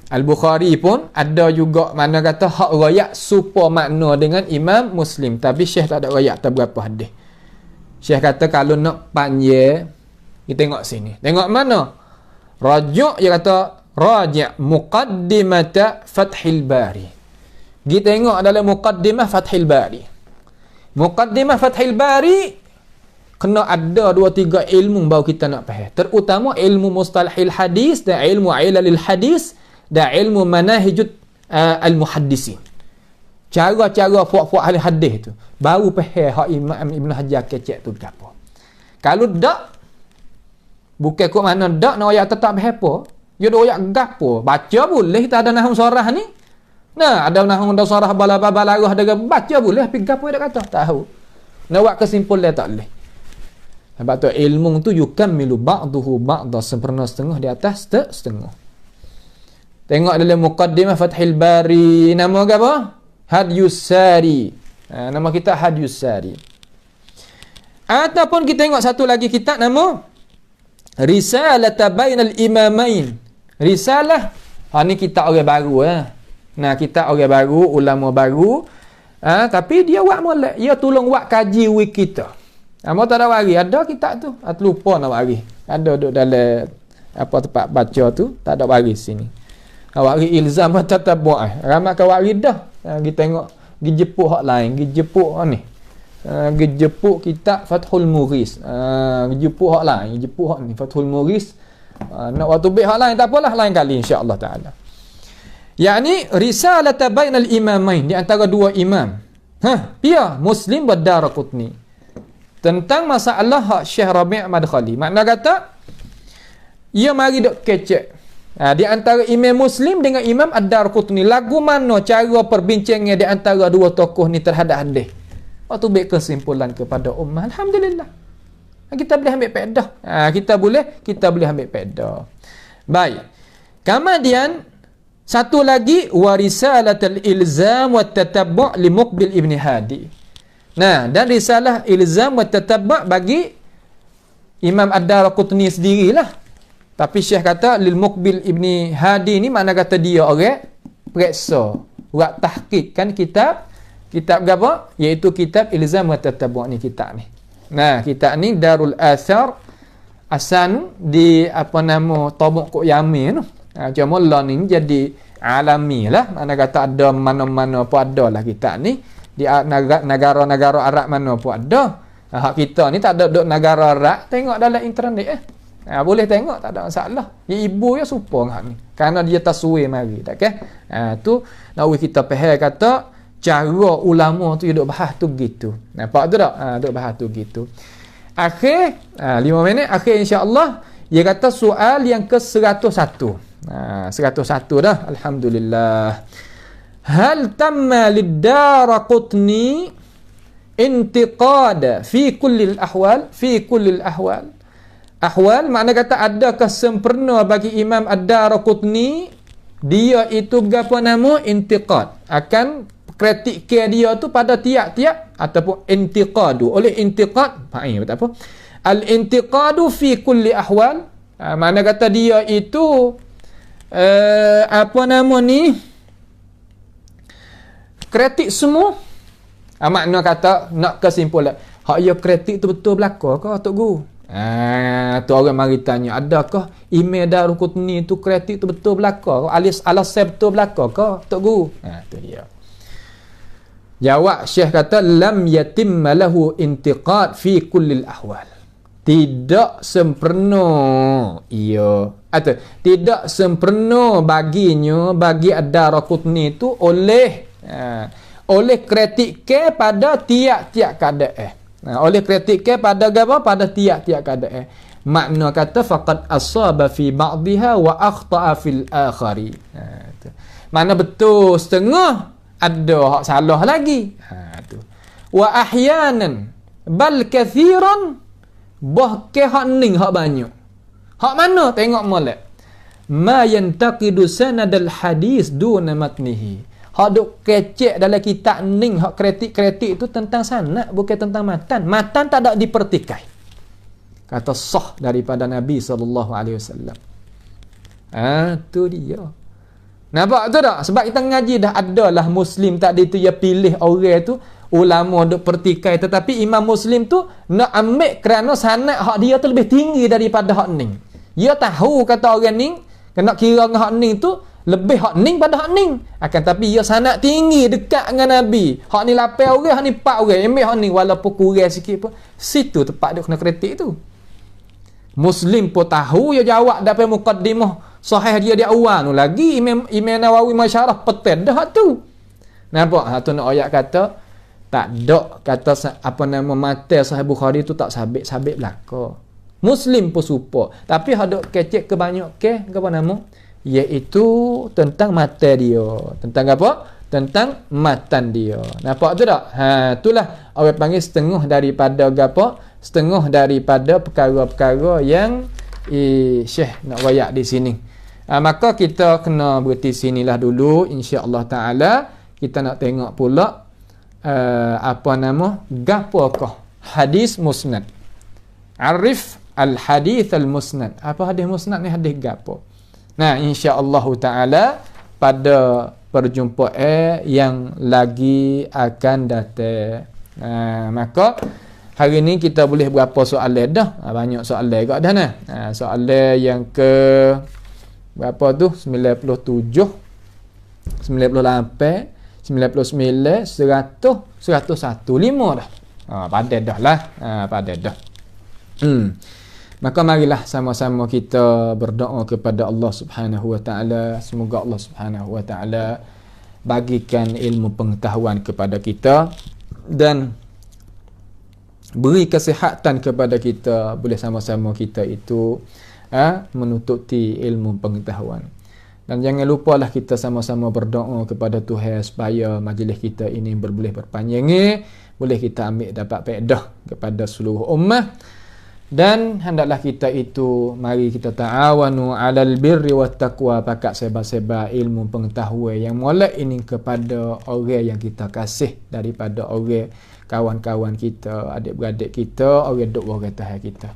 Speaker 1: Al-Bukhari pun ada juga mana kata hak rayak serupa makna dengan Imam Muslim, tapi Syekh tak ada rayak tak berapa hadis. Syekh kata kalau nak panjang kita tengok sini. Tengok mana? Rajuk dia kata raji' muqaddimata Fathil Bari. Kita tengok dalam muqaddimah Fathil Bari. Muqaddimah Fathil Bari kena ada 2-3 ilmu baru kita nak faham. Terutama ilmu mustalahil hadis dan ilmu ilalil hadis dan ilmu manahijut al-muhaddisin. Cara-cara puak-puak ahli hadis tu baru faham hak Imam Ibn Hajar kecek tu apa. Kalau dak bukan kok mana dak nak ayat tetap apa? Ya dak ayat gapo? Baca boleh kita ada nahwu sarah ni. Nah, ada nahwu sarah bala-bala ada baca boleh tapi gapo dak kata tahu. Nak buat kesimpulan tak boleh. Sebab tu ilmu tu yukammilu ba'duhu ba'da, sempurna setengah di atas setengah. Tengok dalam muqaddimah Fathil Bari, nama apa? Hadyus Sari. Nama kita Hadyus Sari. Ataupun kita tengok satu lagi kitab nama Risalah Bainal Imamain. Risalah, ni kitab orang baru Nah, kitab orang baru, ulama baru. Tapi dia buat molek, dia tolong buat kaji wik kita. Amo tak ada wari, ada kitab tu. Lupa nak wari. Ada duduk dalam apa tempat baca tu, tak ada wari sini. Wari ilzam tatabu'. Ramai ke wari dah. Kita tengok gi jepuk hak lain, gi jepuk ni. Gi jepuk kitab Fathul Mughis. Gi jepuk hak lain, gi jepuk hak ni Fathul Mughis. Nak waktu bih hak lain tak apalah, lain kali insya-Allah taala. Yani risalah bainal imamain, di antara dua imam. Dia Muslim wa Daraqutni. Tentang masalah hak Syekh Rabi' Madkhali. Makna kata ia mari dok kecek. Di antara Imam Muslim dengan Imam Ad-Darqutni, lagu mana cara perbincangnya di antara dua tokoh ni terhadap hadis. Waktu baik kesimpulan kepada ummah, alhamdulillah. Kita boleh ambil faedah. Kita boleh ambil faedah. Baik. Kemudian satu lagi warisalatul ilzam wa tatabbu' li Muqbil Ibn Hadi. Nah, dan risalah ilzam wa tatabbu' bagi Imam Ad-Darqutni sendirilah. Tapi Syekh kata lil Muqbil Ibni Hadi ni makna kata dia orang periksa, buat tahqiq kan kitab apa? Iaitu kitab ilzam wa tatabbu' ni kitab ni. Nah, kitab ni Darul Athar Asan di apa nama Tabuk Kok Yamin tu. Cuma lah ni jadi alami lah. Makna kata ada mana-mana pun ada lah kitab ni. Di negara-negara Arab mana pun ada. Hak kita ni tak ada duduk negara Arab, tengok dalam internet boleh tengok, tak ada masalah. Ya ibu ya supa hak ni. Kerana dia taswir mari, tak ke? Tu nak kita faham kata cara ulama tu duduk bahas tu gitu. Nampak tu tak? Duduk bahas tu gitu. Akhir 5 minit akhir insya-Allah dia kata soal yang ke-101. 101 dah, alhamdulillah. Hal tamma lid-Daraqutni intiqad fi kulli al-ahwal ahwal makna kata adakah sempurna bagi Imam Ad-Darqutni dia itu berapa nama intiqad akan kritik dia tu pada tiap-tiap ataupun intiqadu oleh intiqad tak apa al-intiqadu fi kulli ahwal makna kata dia itu apa nama ni kritik semua. Makna kata nak kesimpulan hak ia kritik tu betul belaka ke Tok Guru? Tu orang mari tanya, adakah Imam Darqutni tu kritik tu betul belaka? Alas betul belaka ke Tok Guru? Tu dia. Jawab Syekh kata lam yatimma lahu intiqad fi kullil ahwal. Tidak sempurna atau tidak sempurna baginya bagi Ad-Darqutni tu oleh kritik pada tiap-tiap keadaan. Oleh kritik pada apa? Pada tiap-tiap keadaan. Makna kata faqad asaba fi ba'dihha wa akhta'a fil akhari. Mana betul setengah, ada hak salah lagi. Tu. Wa ahyanan bal kathiran bahkan hak ning hak banyak. Hak mana? Tengok molek. Ma yantaqidu sanadal hadis duna matnihi. Hak duk kecek dalam kitab ning hak kritik-kritik itu tentang sanad bukan tentang matan. Matan tak ada dipertikai. Kata sah daripada Nabi sallallahu alaihi wasallam. Tu dia. Nampak tu tak? Sebab kita ngaji dah adalah Muslim tadi tu, dia pilih orang tu ulama duk pertikai, tetapi Imam Muslim tu nak ambil kerana sanad hak dia tu lebih tinggi daripada hak ni. Dia tahu kata orang ni kena kira dengan hak ni tu lebih hak ni pada hak ni. Akan tapi dia sanad tinggi dekat dengan Nabi. Hak ni 8 orang, hak ni 4 orang. Ambil hak ni walaupun kurang sikit pun. Situ tempat dia kena kritik tu. Muslim pun tahu dia jawab dapat muqaddimah sahih dia di awal tu lagi Imam Nawawi masyarah petain dah tu. Nampak? Ha tu nak ayat kata tak ada kata apa nama mata Sahih Bukhari tu tak sabit belaka. Muslim pun support. Tapi hadok kecek kebanyakan apa nama? Iaitu tentang mata dia. Tentang apa? Tentang matan dia. Nampak tu tak? Ha itulah orang panggil setengah daripada gapo? Setengah daripada perkara-perkara yang Syekh nak wayak di sini. Maka kita kena berhenti sinilah dulu, insya-Allah taala. Kita nak tengok pula apa nama? Gapokah hadis musnad? Arif al-hadis al-musnad. Apa hadis musnad ni, hadis gapo? Nah, insya-Allah taala pada perjumpaan yang lagi akan datang. Maka hari ni kita boleh berapa soalan dah? Banyak soalan juga dah nah. Soalan yang ke berapa tu? 97, 98, 99, 100, 101, 5 dah. Padat dah lah. Padat dah. Maka marilah sama-sama kita berdoa kepada Allah Subhanahu wa taala. Semoga Allah Subhanahu wa taala bagikan ilmu pengetahuan kepada kita dan beri kesihatan kepada kita, boleh sama-sama kita itu menututi ilmu pengetahuan. Dan jangan lupalah kita sama-sama berdoa kepada Tuhan supaya majlis kita ini boleh berpanjang, boleh kita ambil dapat faedah kepada seluruh ummah. Dan hendaklah kita itu mari kita ta'awanu 'alal birri wat taqwa, pakat sebar-sebar ilmu pengetahuan yang molek ini kepada orang yang kita kasih daripada orang kawan-kawan kita, adik-beradik kita, orang duk orang Tuhan kita.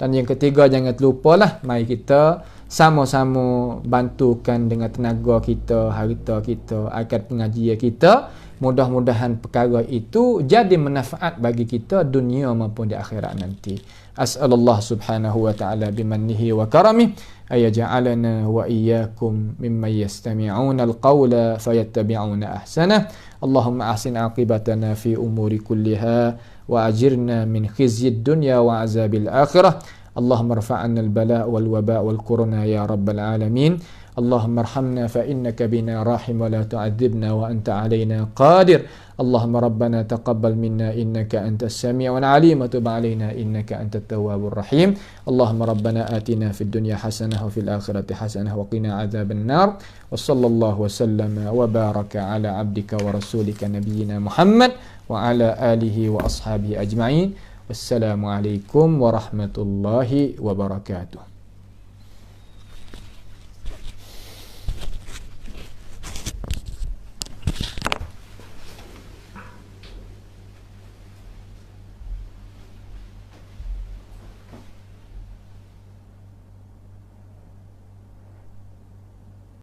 Speaker 1: Dan yang ketiga, jangan lupalah mari kita sama-sama bantukan dengan tenaga kita, harta kita, akad pengajian kita. Mudah-mudahan perkara itu jadi manfaat bagi kita dunia maupun di akhirat nanti. As'alullah subhanahu wa ta'ala bimannihi wa karamih ayaj'alana wa iyyakum mimman yastami'una al-qawla fayattabi'una ahsanah. Allahumma ahsin aqibatana fi umuri kulliha wa ajirna min khizyid dunya wa azabil akhirah. Allahumma rfa'anna al-bala' wal waba' wal corona ya rabbal alamin. Allahumma arhamna fa innaka bina rahim wa la tu'adzibna wa anta alaina qadir. Allahumma rabbana taqabbal minna innaka antas sami'un alim wa tub alaina innaka antat tawwabur rahim. Allahumma rabbana atina fid dunya hasanah wa fil akhirati hasanah wa qina adzaban nar. Wa sallallahu wa sallama wa baraka ala abdika wa rasulika nabiyyina Muhammad wa ala alihi wa ashabihi ajma'in. Wassalamu alaikum warahmatullahi wabarakatuh.